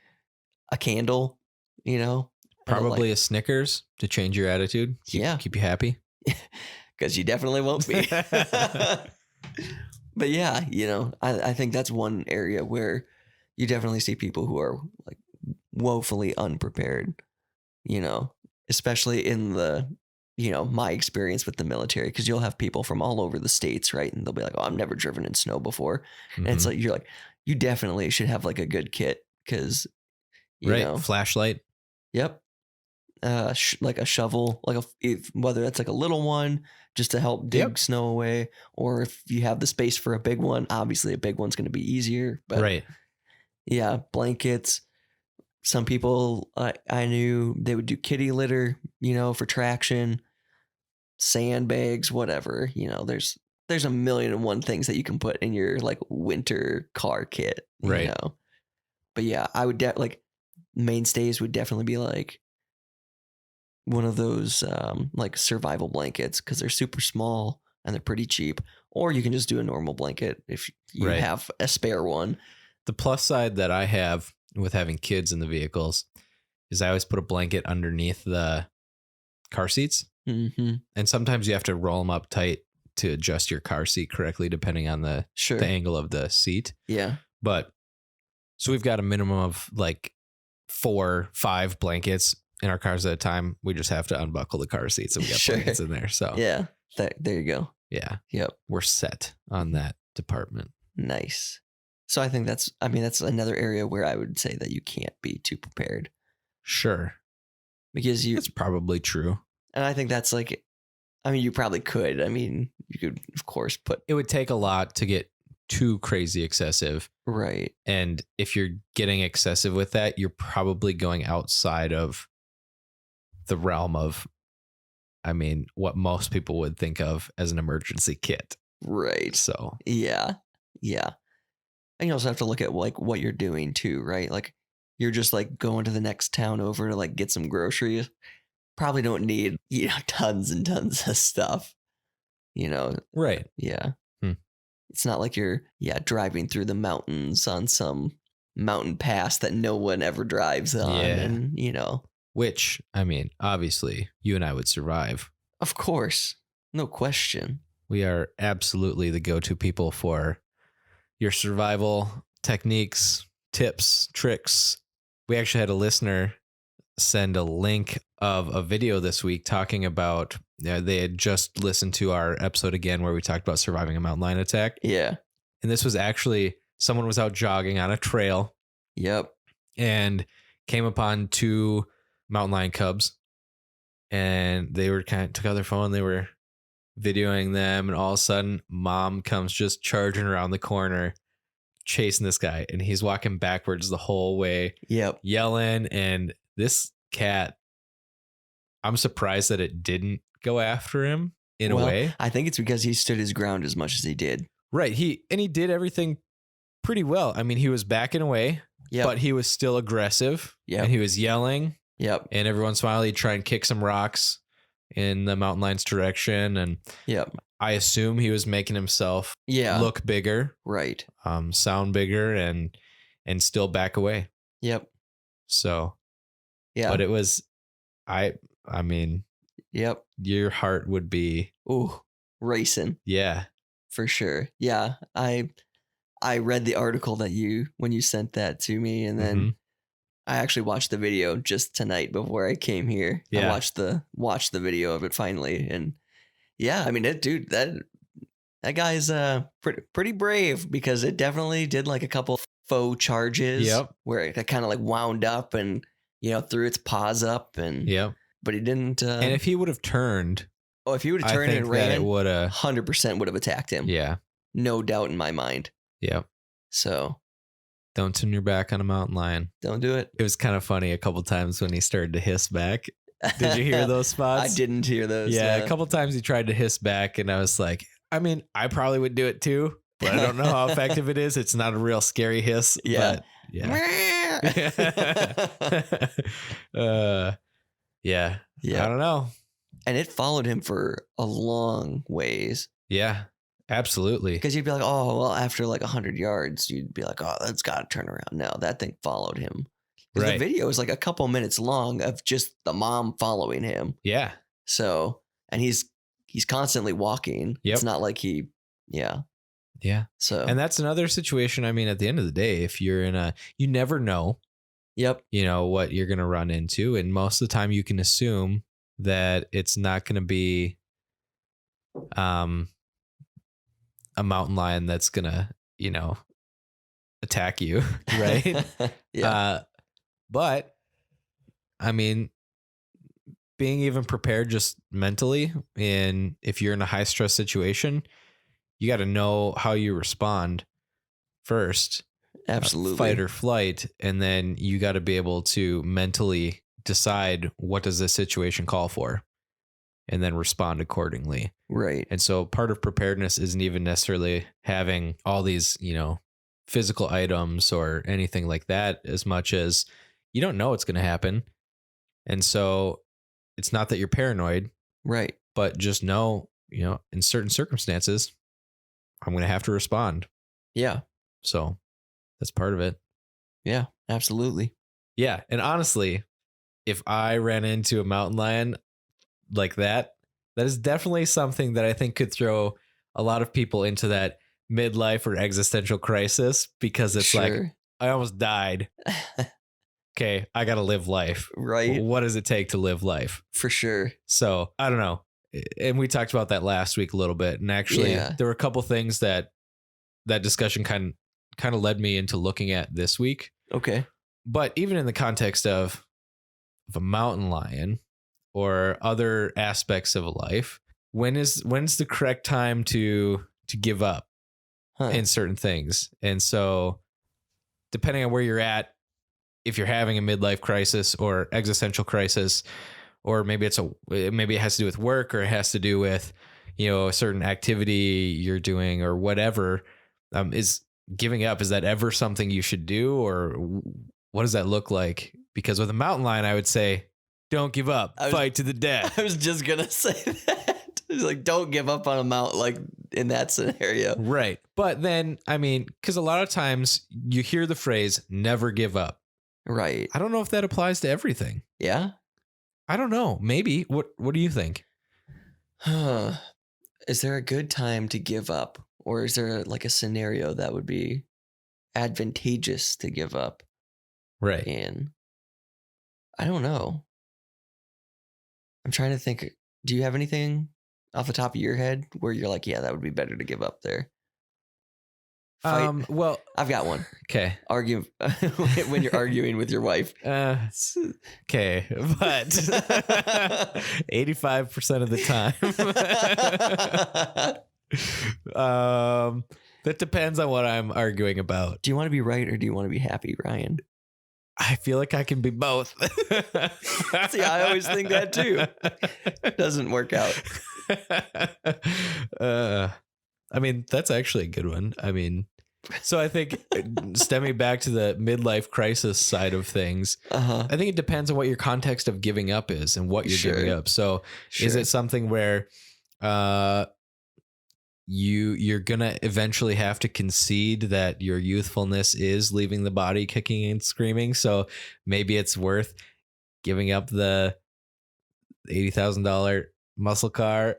Speaker 1: a candle,
Speaker 2: Probably a Snickers to change your attitude. Keep you happy.
Speaker 1: Because you definitely won't be. But yeah, I think that's one area where you definitely see people who are like woefully unprepared, especially in the, my experience with the military, because you'll have people from all over the states, right? And they'll be like, oh, I've never driven in snow before. And it's like, you're like, you definitely should have like a good kit because,
Speaker 2: flashlight.
Speaker 1: Yep. Like a shovel, whether that's like a little one just to help dig snow away, or if you have the space for a big one, obviously a big one's going to be easier. But yeah, blankets. Some people I knew they would do kitty litter, for traction, sandbags, whatever. There's a million and one things that you can put in your like winter car kit,
Speaker 2: right?
Speaker 1: But yeah, I would like mainstays would definitely be like one of those like survival blankets because they're super small and they're pretty cheap. Or you can just do a normal blanket if you have a spare one.
Speaker 2: The plus side that I have with having kids in the vehicles is I always put a blanket underneath the car seats.
Speaker 1: Mm-hmm.
Speaker 2: And sometimes you have to roll them up tight to adjust your car seat correctly, depending on the angle of the seat.
Speaker 1: Yeah.
Speaker 2: But so we've got a minimum of like 4-5 blankets in our cars at a time. We just have to unbuckle the car seats and we got blankets in there. So
Speaker 1: yeah, there you go.
Speaker 2: Yeah.
Speaker 1: Yep.
Speaker 2: We're set on that department.
Speaker 1: Nice. So I think that's another area where I would say that you can't be too prepared.
Speaker 2: Sure.
Speaker 1: Because
Speaker 2: that's probably true.
Speaker 1: And I think that's like, you probably could. You could, of course,
Speaker 2: it would take a lot to get too crazy excessive.
Speaker 1: Right.
Speaker 2: And if you're getting excessive with that, you're probably going outside of the realm of, what most people would think of as an emergency kit.
Speaker 1: Right.
Speaker 2: So,
Speaker 1: yeah. Yeah. And you also have to look at like what you're doing too, right? Like you're just like going to the next town over to like get some groceries. Probably don't need, tons and tons of stuff,
Speaker 2: Right.
Speaker 1: Yeah. It's not like you're, driving through the mountains on some mountain pass that no one ever drives on.
Speaker 2: Yeah.
Speaker 1: And,
Speaker 2: which, obviously you and I would survive.
Speaker 1: Of course. No question.
Speaker 2: We are absolutely the go-to people for your survival techniques, tips, tricks. We actually had a listener send a link of a video this week talking about they had just listened to our episode again where we talked about surviving a mountain lion attack.
Speaker 1: Yeah.
Speaker 2: And this was actually someone was out jogging on a trail.
Speaker 1: Yep.
Speaker 2: And came upon 2 mountain lion cubs. And they were took out their phone. They were videoing them. And all of a sudden, mom comes just charging around the corner, chasing this guy. And he's walking backwards the whole way.
Speaker 1: Yep.
Speaker 2: Yelling. And this cat, I'm surprised that it didn't go after him in a way.
Speaker 1: I think it's because he stood his ground as much as he did.
Speaker 2: Right. He did everything pretty well. He was backing away, but he was still aggressive.
Speaker 1: Yeah.
Speaker 2: And he was yelling.
Speaker 1: Yep.
Speaker 2: And every once in a while he'd try and kick some rocks in the mountain lion's direction. And I assume he was making himself look bigger.
Speaker 1: Right.
Speaker 2: Sound bigger and still back away.
Speaker 1: Yep.
Speaker 2: So but it was
Speaker 1: yep.
Speaker 2: Your heart would be
Speaker 1: racing.
Speaker 2: Yeah.
Speaker 1: For sure. Yeah. I read the article when you sent that to me, and then I actually watched the video just tonight before I came here.
Speaker 2: Yeah.
Speaker 1: I watched the video of it finally, and that guy's pretty brave, because it definitely did like a couple faux charges.
Speaker 2: Yep.
Speaker 1: Where it kind of like wound up and threw its paws up, and but he didn't.
Speaker 2: And if he would have turned,
Speaker 1: if he would have turned and ran,
Speaker 2: it would have
Speaker 1: 100% would have attacked him.
Speaker 2: Yeah.
Speaker 1: No doubt in my mind.
Speaker 2: Yep.
Speaker 1: So
Speaker 2: don't turn your back on a mountain lion.
Speaker 1: Don't do it.
Speaker 2: It was kind of funny a couple times when he started to hiss back. Did you hear those spots?
Speaker 1: I didn't hear those.
Speaker 2: Yeah, a couple times he tried to hiss back, and I was like, I probably would do it too, but I don't know how effective it is. It's not a real scary hiss.
Speaker 1: Yeah.
Speaker 2: But yeah. I don't know.
Speaker 1: And it followed him for a long ways.
Speaker 2: Yeah, absolutely.
Speaker 1: Because you'd be like, oh, well, after like 100 yards, you'd be like, oh, that's got to turn around. No, that thing followed him. Because the video is like a couple minutes long of just the mom following him.
Speaker 2: Yeah.
Speaker 1: So, and he's he's constantly walking.
Speaker 2: Yep.
Speaker 1: It's not like yeah. So,
Speaker 2: and that's another situation. I mean, at the end of the day, if you're you never know,
Speaker 1: yep.
Speaker 2: What you're going to run into. And most of the time you can assume that it's not going to be, a mountain lion that's going to, attack you. Right.
Speaker 1: Yeah.
Speaker 2: But I mean, being even prepared just mentally, and if you're in a high stress situation, you got to know how you respond first.
Speaker 1: Absolutely.
Speaker 2: Fight or flight. And then you got to be able to mentally decide, what does this situation call for, and then respond accordingly.
Speaker 1: Right.
Speaker 2: And so part of preparedness isn't even necessarily having all these, physical items or anything like that, as much as you don't know what's going to happen. And so it's not that you're paranoid,
Speaker 1: right,
Speaker 2: but just know, in certain circumstances, I'm going to have to respond.
Speaker 1: Yeah.
Speaker 2: So that's part of it.
Speaker 1: Yeah, absolutely.
Speaker 2: Yeah. And honestly, if I ran into a mountain lion like that is definitely something that I think could throw a lot of people into that midlife or existential crisis, because it's like, I almost died. Okay, I got to live life.
Speaker 1: Right.
Speaker 2: What does it take to live life?
Speaker 1: For sure.
Speaker 2: So I don't know. And we talked about that last week a little bit. And actually, there were a couple things that discussion kind of led me into looking at this week.
Speaker 1: Okay.
Speaker 2: But even in the context of a mountain lion or other aspects of life, when's the correct time to give up in certain things? And so depending on where you're at, if you're having a midlife crisis or existential crisis, or maybe it has to do with work, or it has to do with, a certain activity you're doing or whatever, is giving up, is that ever something you should do, or what does that look like? Because with a mountain lion, I would say, don't give up, fight to the death.
Speaker 1: I was just going to say that. It's like, don't give up on a mountain, like in that scenario.
Speaker 2: Right. But then, I mean, because a lot of times you hear the phrase, never give up.
Speaker 1: Right.
Speaker 2: I don't know if that applies to everything.
Speaker 1: Yeah.
Speaker 2: I don't know. Maybe. What do you think?
Speaker 1: Is there a good time to give up? Or is there like a scenario that would be advantageous to give up?
Speaker 2: Right.
Speaker 1: And I don't know. I'm trying to think. Do you have anything off the top of your head where you're like, yeah, that would be better to give up there?
Speaker 2: Well,
Speaker 1: I've got one.
Speaker 2: Okay.
Speaker 1: Argue when you're arguing with your wife.
Speaker 2: Okay, but 85% of the time, that depends on what I'm arguing about.
Speaker 1: Do you want to be right or do you want to be happy, Ryan?
Speaker 2: I feel like I can be both.
Speaker 1: See, I always think that too. Doesn't work out.
Speaker 2: I mean, that's actually a good one. I mean, so I think stemming back to the midlife crisis side of things, I think it depends on what your context of giving up is and what you're giving up. So is it something where you're going to eventually have to concede that your youthfulness is leaving the body kicking and screaming? So maybe it's worth giving up the $80,000 muscle car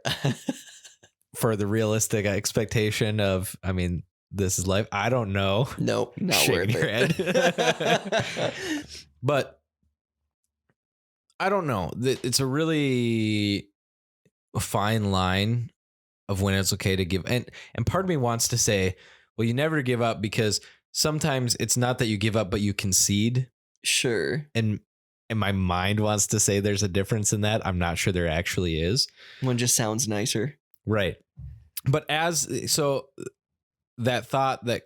Speaker 2: for the realistic expectation of, I mean, this is life. I don't know.
Speaker 1: Nope, not worth it.
Speaker 2: But I don't know. It's a really fine line of when it's okay to give. And part of me wants to say, well, you never give up, because sometimes it's not that you give up, but you concede.
Speaker 1: Sure.
Speaker 2: And my mind wants to say there's a difference in that. I'm not sure there actually is.
Speaker 1: One just sounds nicer.
Speaker 2: Right. But so that thought that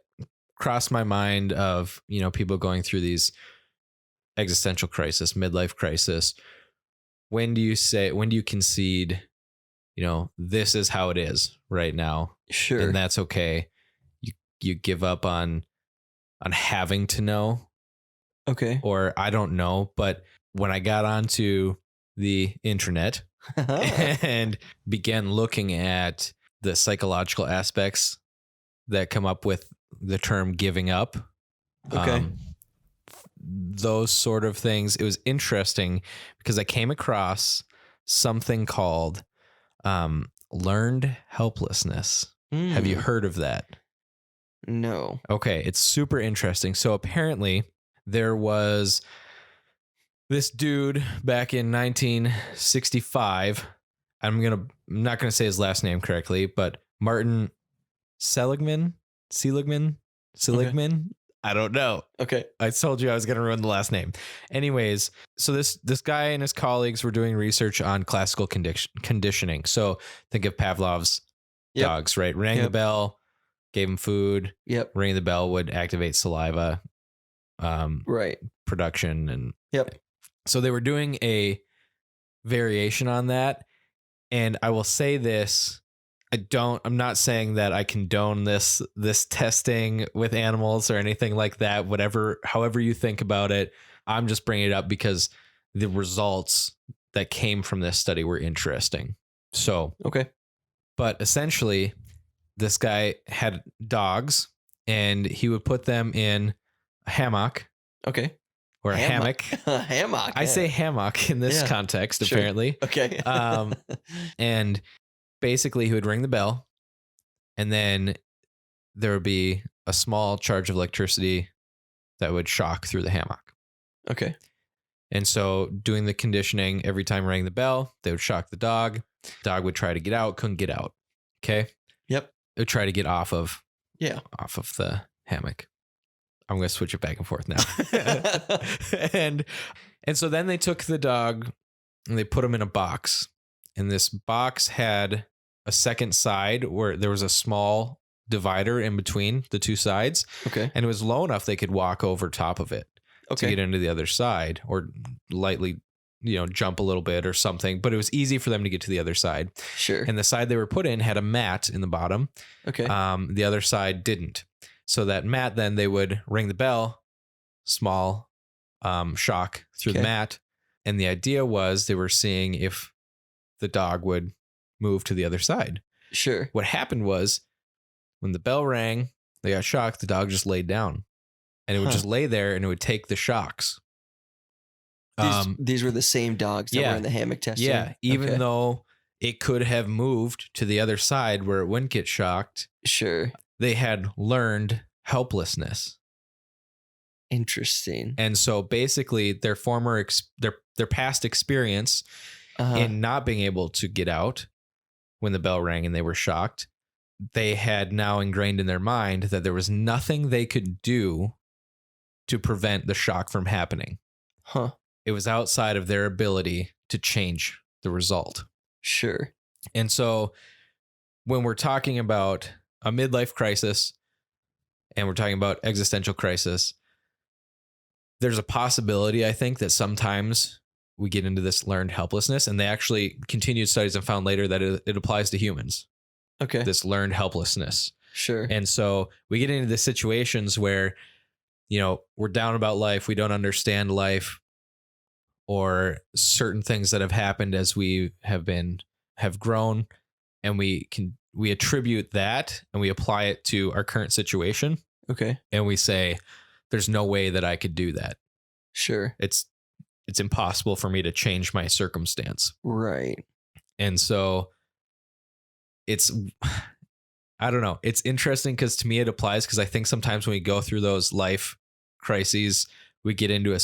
Speaker 2: crossed my mind of, people going through these existential crisis, midlife crisis. When do you concede, this is how it is right now?
Speaker 1: Sure.
Speaker 2: And that's okay. You give up on having to know.
Speaker 1: Okay.
Speaker 2: Or I don't know. But when I got onto the internet and began looking at the psychological aspects that come up with the term giving up.
Speaker 1: Okay.
Speaker 2: Those sort of things. It was interesting because I came across something called learned helplessness. Have you heard of that?
Speaker 1: No.
Speaker 2: Okay, it's super interesting. So apparently there was this dude back in 1965. I'm not gonna say his last name correctly, but Martin Seligman.
Speaker 1: Okay.
Speaker 2: I don't know.
Speaker 1: Okay.
Speaker 2: I told you I was gonna ruin the last name. Anyways, so this guy and his colleagues were doing research on classical conditioning. So think of Pavlov's dogs, right? Rang the bell, gave him food.
Speaker 1: Yep.
Speaker 2: Ringing the bell would activate saliva production. And so they were doing a variation on that. And I will say this, I'm not saying that I condone this testing with animals or anything like that, however you think about it. I'm just bringing it up because the results that came from this study were interesting. So,
Speaker 1: okay.
Speaker 2: But essentially this guy had dogs and he would put them in a hammock.
Speaker 1: Okay.
Speaker 2: Or a hammock.
Speaker 1: Hammock.
Speaker 2: I say hammock in this context, apparently.
Speaker 1: Okay.
Speaker 2: And basically he would ring the bell and then there would be a small charge of electricity that would shock through the hammock.
Speaker 1: Okay.
Speaker 2: And so doing the conditioning, every time rang the bell, they would shock the dog. Dog would try to get out, couldn't get out. Okay.
Speaker 1: Yep.
Speaker 2: It would try to get off of the hammock. I'm going to switch it back and forth now. and so then they took the dog and they put him in a box. And this box had a second side where there was a small divider in between the two sides.
Speaker 1: Okay.
Speaker 2: And it was low enough they could walk over top of it to get into the other side or lightly, jump a little bit or something. But it was easy for them to get to the other side.
Speaker 1: Sure.
Speaker 2: And the side they were put in had a mat in the bottom.
Speaker 1: Okay.
Speaker 2: The other side didn't. So that mat, then they would ring the bell, small shock through the mat. And the idea was they were seeing if the dog would move to the other side.
Speaker 1: Sure.
Speaker 2: What happened was when the bell rang, they got shocked, the dog just laid down. And it would just lay there and it would take the shocks.
Speaker 1: These were the same dogs that were in the hammock testing?
Speaker 2: Yeah, even though it could have moved to the other side where it wouldn't get shocked.
Speaker 1: Sure.
Speaker 2: They had learned helplessness.
Speaker 1: Interesting.
Speaker 2: And so basically their their past experience in not being able to get out when the bell rang and they were shocked, they had now ingrained in their mind that there was nothing they could do to prevent the shock from happening.
Speaker 1: Huh.
Speaker 2: It was outside of their ability to change the result.
Speaker 1: Sure.
Speaker 2: And so when we're talking about a midlife crisis and we're talking about existential crisis, there's a possibility, I think, that sometimes we get into this learned helplessness, and they actually continued studies and found later that it applies to humans.
Speaker 1: Okay.
Speaker 2: This learned helplessness.
Speaker 1: Sure.
Speaker 2: And so we get into the situations where, we're down about life. We don't understand life or certain things that have happened as we have grown, and we attribute that and we apply it to our current situation.
Speaker 1: Okay.
Speaker 2: And we say, there's no way that I could do that.
Speaker 1: Sure.
Speaker 2: It's impossible for me to change my circumstance.
Speaker 1: Right.
Speaker 2: And so I don't know. It's interesting because to me it applies because I think sometimes when we go through those life crises, we get into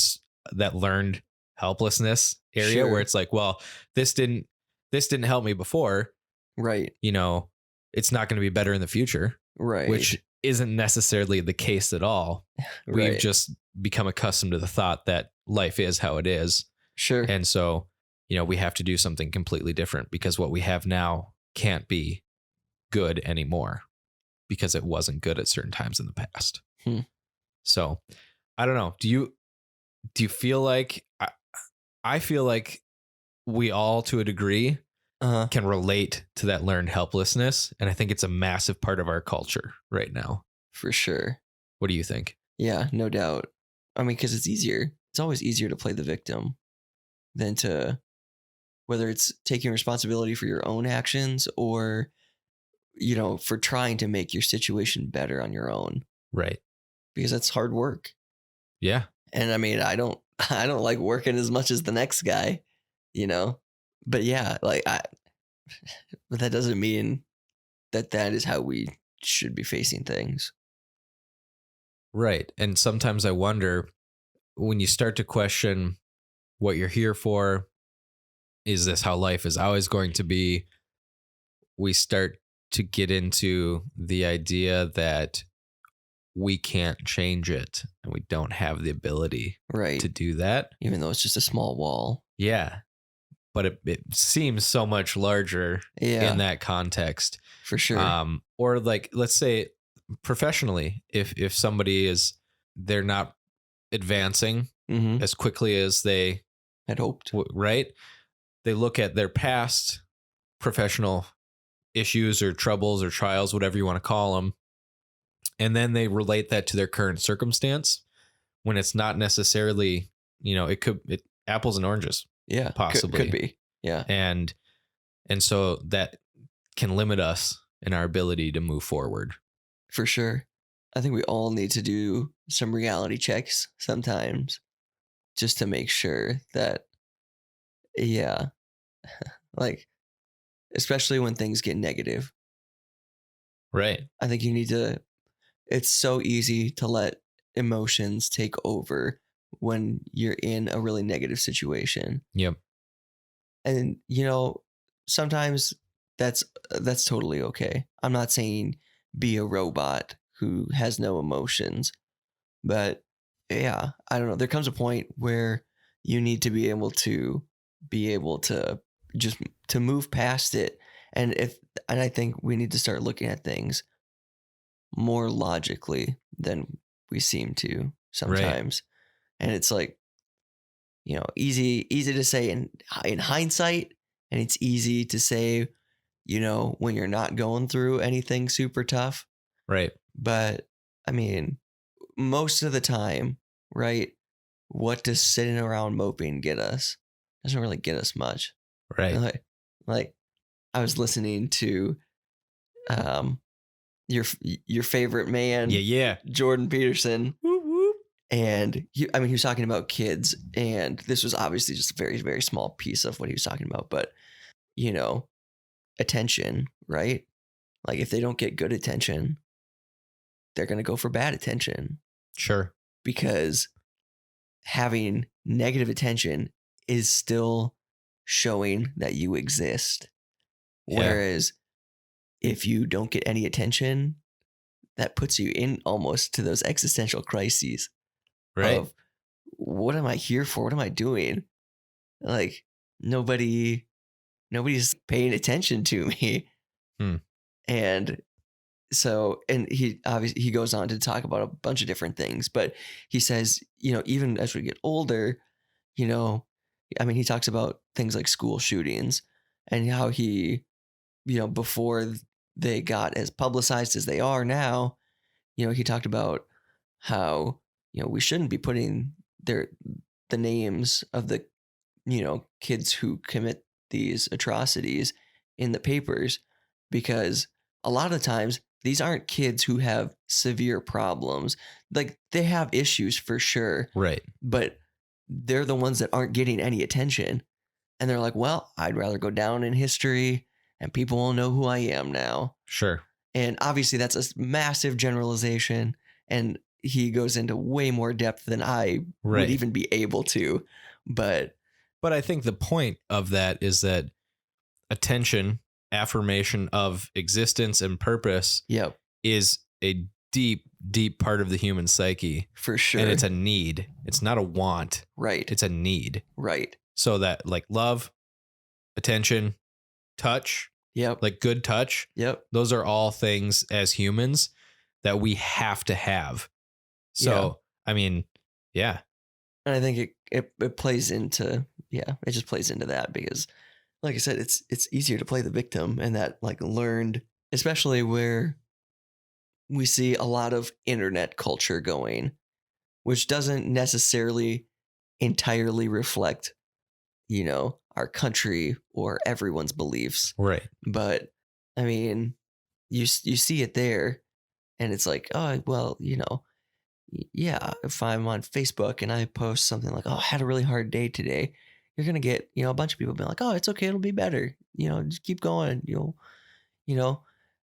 Speaker 2: that learned helplessness area where it's like, well, this didn't help me before.
Speaker 1: Right.
Speaker 2: It's not going to be better in the future.
Speaker 1: Right.
Speaker 2: Which isn't necessarily the case at all.
Speaker 1: Right.
Speaker 2: We've just become accustomed to the thought that life is how it is.
Speaker 1: Sure.
Speaker 2: And so, we have to do something completely different because what we have now can't be good anymore because it wasn't good at certain times in the past. So I don't know. Do you feel like, I feel like we all to a degree can relate to that learned helplessness. And I think it's a massive part of our culture right now.
Speaker 1: For sure.
Speaker 2: What do you think?
Speaker 1: Yeah, no doubt. I mean, because it's easier. It's always easier to play the victim than to, whether it's taking responsibility for your own actions or, for trying to make your situation better on your own.
Speaker 2: Right.
Speaker 1: Because that's hard work.
Speaker 2: Yeah.
Speaker 1: And I mean, I don't like working as much as the next guy, but yeah, like But that doesn't mean that that is how we should be facing things.
Speaker 2: Right. And sometimes I wonder, when you start to question what you're here for, is this how life is always going to be? We start to get into the idea that we can't change it and we don't have the ability
Speaker 1: Right.
Speaker 2: to do that.
Speaker 1: Even though it's just a small wall.
Speaker 2: Yeah. But it seems so much larger in that context.
Speaker 1: For sure.
Speaker 2: Or like, let's say professionally, if somebody they're not advancing as quickly as they
Speaker 1: had hoped,
Speaker 2: right? They look at their past professional issues or troubles or trials, whatever you want to call them, and then they relate that to their current circumstance when it's not necessarily, it apples and oranges.
Speaker 1: Yeah,
Speaker 2: possibly
Speaker 1: could be. Yeah.
Speaker 2: And so that can limit us in our ability to move forward.
Speaker 1: For sure. I think we all need to do some reality checks sometimes just to make sure that, yeah, like, especially when things get negative.
Speaker 2: Right.
Speaker 1: I think you need to, it's so easy to let emotions take over when you're in a really negative situation.
Speaker 2: Yep.
Speaker 1: And, sometimes that's totally okay. I'm not saying be a robot who has no emotions, but yeah, I don't know. There comes a point where you need to be able to just to move past it. And I think we need to start looking at things more logically than we seem to sometimes. Right. And it's like, easy to say in hindsight, and it's easy to say, when you're not going through anything super tough.
Speaker 2: Right.
Speaker 1: But I mean, most of the time, right? What does sitting around moping get us? Doesn't really get us much.
Speaker 2: Right.
Speaker 1: Like I was listening to your favorite man, Jordan Peterson.
Speaker 2: Whoop, whoop.
Speaker 1: And he was talking about kids, and this was obviously just a very, very small piece of what he was talking about, but attention, right? Like if they don't get good attention, they're going to go for bad attention.
Speaker 2: Sure.
Speaker 1: Because having negative attention is still showing that you exist. Yeah. Whereas if you don't get any attention, that puts you in almost to those existential crises.
Speaker 2: Right.
Speaker 1: Of what am I here for? What am I doing? Like nobody's paying attention to me. And so, and he obviously he goes on to talk about a bunch of different things, but he says, even as we get older, he talks about things like school shootings and how he, before they got as publicized as they are now, he talked about how, we shouldn't be putting the names of the, kids who commit these atrocities in the papers, because a lot of times these aren't kids who have severe problems. Like they have issues for sure.
Speaker 2: Right.
Speaker 1: But they're the ones that aren't getting any attention. And they're like, well, I'd rather go down in history and people will know who I am now.
Speaker 2: Sure.
Speaker 1: And obviously that's a massive generalization. And he goes into way more depth than I would even be able to. But
Speaker 2: I think the point of that is that attention, affirmation of existence and purpose is a deep, deep part of the human psyche.
Speaker 1: For sure.
Speaker 2: And it's a need. It's not a want.
Speaker 1: Right.
Speaker 2: It's a need.
Speaker 1: Right.
Speaker 2: So that like love, attention, touch, like good touch. Those are all things as humans that we have to have. So, And I
Speaker 1: think it plays into, it just plays into that because like I said, it's easier to play the victim and that like learned, especially where we see a lot of internet culture going, which doesn't necessarily entirely reflect, our country or everyone's beliefs.
Speaker 2: Right.
Speaker 1: But you see it there and it's like, oh, well, if I'm on Facebook and I post something like, oh, I had a really hard day today, you're going to get, a bunch of people being like, oh, it's okay. It'll be better. Just keep going. You know,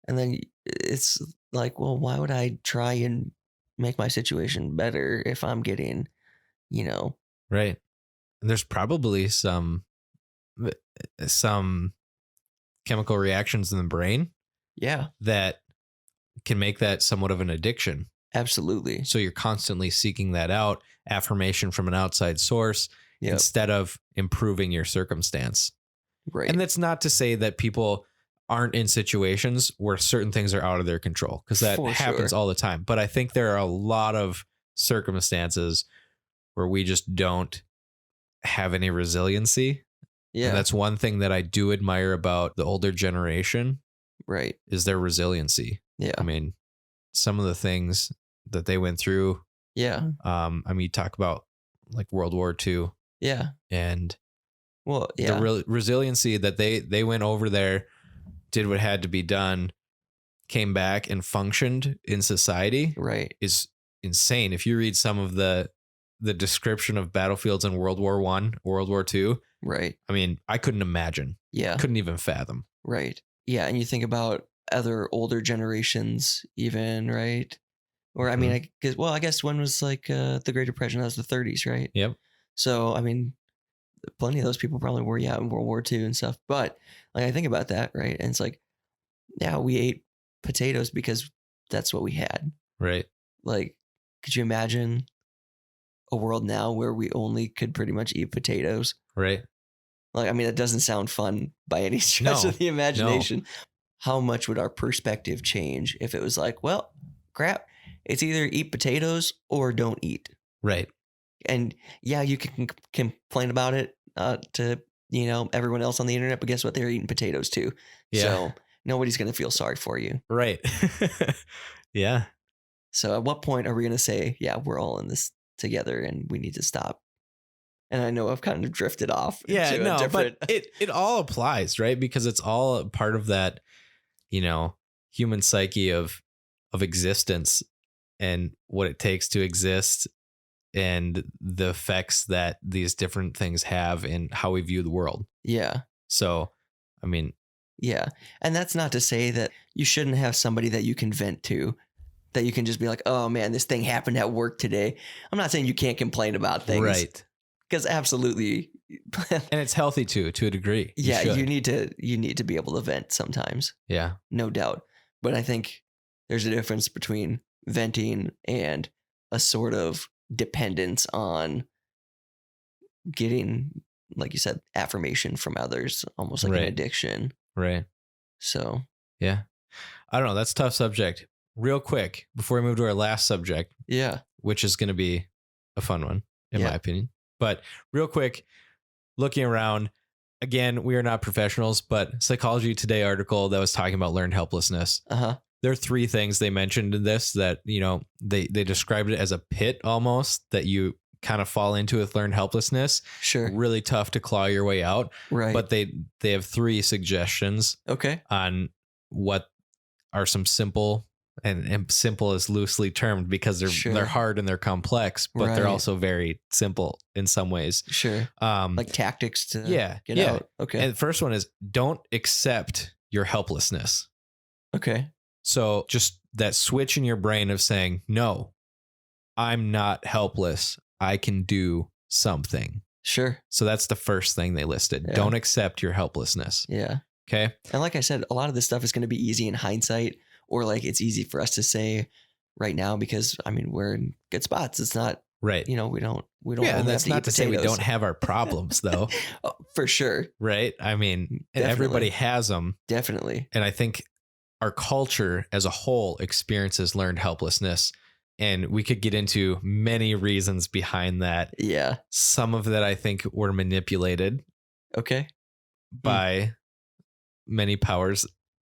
Speaker 1: and then it's like, well, why would I try and make my situation better if I'm getting,
Speaker 2: Right. And there's probably some chemical reactions in the brain
Speaker 1: yeah,
Speaker 2: that can make that somewhat of an addiction.
Speaker 1: absolutely.
Speaker 2: So you're constantly seeking that out, affirmation from an outside source,
Speaker 1: Yep.
Speaker 2: instead of improving your circumstance.
Speaker 1: Right.
Speaker 2: And that's not to say that people aren't in situations where certain things are out of their control, because that
Speaker 1: For
Speaker 2: happens
Speaker 1: sure.
Speaker 2: all the time. But I think there are a lot of circumstances where we just don't have any resiliency.
Speaker 1: Yeah.
Speaker 2: And that's one thing that I do admire about the older generation
Speaker 1: right.
Speaker 2: is their resiliency.
Speaker 1: Yeah.
Speaker 2: I mean, some of the things that they went through.
Speaker 1: Yeah.
Speaker 2: You talk about like World War II.
Speaker 1: Yeah.
Speaker 2: And
Speaker 1: well, yeah.
Speaker 2: the resiliency that they went over there, did what had to be done, came back and functioned in society.
Speaker 1: Right.
Speaker 2: Is insane. If you read some of the description of battlefields in World War I, World War II.
Speaker 1: Right.
Speaker 2: I mean, I couldn't imagine.
Speaker 1: Yeah.
Speaker 2: Couldn't even fathom.
Speaker 1: Right. Yeah. And you think about other older generations even, right? Or, I mean, I guess one was like the Great Depression, that was the 30s, right?
Speaker 2: Yep.
Speaker 1: So, I mean, plenty of those people probably were, in World War II and stuff. But like, I think about that, right? And it's like, yeah, we ate potatoes because that's what we had.
Speaker 2: Right.
Speaker 1: Like, could you imagine a world now where we only could pretty much eat potatoes?
Speaker 2: Right.
Speaker 1: Like, I mean, it doesn't sound fun by any stretch of the imagination.
Speaker 2: No.
Speaker 1: How much would our perspective change if it was like, well, crap, it's either eat potatoes or don't eat.
Speaker 2: Right.
Speaker 1: And yeah, you can complain about it to, everyone else on the internet, but guess what? They're eating potatoes too.
Speaker 2: Yeah.
Speaker 1: So nobody's going to feel sorry for you.
Speaker 2: Right. Yeah.
Speaker 1: So at what point are we going to say, yeah, we're all in this together and we need to stop? And I know I've kind of drifted off.
Speaker 2: Yeah,
Speaker 1: into
Speaker 2: no,
Speaker 1: different...
Speaker 2: but it all applies, right? Because it's all part of that, human psyche of existence and what it takes to exist and the effects that these different things have in how we view the world.
Speaker 1: Yeah.
Speaker 2: So, I mean.
Speaker 1: Yeah. And that's not to say that you shouldn't have somebody that you can vent to, that you can just be like, oh man, this thing happened at work today. I'm not saying you can't complain about things.
Speaker 2: Right.
Speaker 1: Because absolutely.
Speaker 2: And it's healthy to a degree.
Speaker 1: Yeah. You need to be able to vent sometimes.
Speaker 2: Yeah.
Speaker 1: No doubt. But I think there's a difference between venting and a sort of dependence on getting, like you said, affirmation from others, almost like an addiction.
Speaker 2: Right.
Speaker 1: So.
Speaker 2: Yeah. I don't know. That's a tough subject. Real quick, before we move to our last subject.
Speaker 1: Yeah.
Speaker 2: Which is going to be a fun one, in my opinion. But real quick, looking around, again, we are not professionals, but Psychology Today article that was talking about learned helplessness.
Speaker 1: Uh-huh.
Speaker 2: There are 3 things they mentioned in this that, they described it as a pit almost that you kind of fall into with learned helplessness.
Speaker 1: Sure.
Speaker 2: Really tough to claw your way out.
Speaker 1: Right.
Speaker 2: But they have 3 suggestions.
Speaker 1: Okay.
Speaker 2: On what are some simple, and simple is loosely termed because they're hard and they're complex, but they're also very simple in some ways.
Speaker 1: Sure. Like tactics to get out. Okay.
Speaker 2: And the first one is don't accept your helplessness.
Speaker 1: Okay.
Speaker 2: So just that switch in your brain of saying, no, I'm not helpless. I can do something.
Speaker 1: Sure.
Speaker 2: So that's the first thing they listed. Yeah. Don't accept your helplessness.
Speaker 1: Yeah.
Speaker 2: Okay.
Speaker 1: And like I said, a lot of this stuff is going to be easy in hindsight, or like it's easy for us to say right now because I mean we're in good spots. It's not
Speaker 2: right.
Speaker 1: We don't.
Speaker 2: Yeah, and that's not to say we don't have our problems though.
Speaker 1: Oh, for sure.
Speaker 2: Right. I mean, and everybody has them.
Speaker 1: Definitely.
Speaker 2: And I think our culture as a whole experiences learned helplessness. And we could get into many reasons behind that.
Speaker 1: Yeah.
Speaker 2: Some of that I think were manipulated.
Speaker 1: Okay.
Speaker 2: By many powers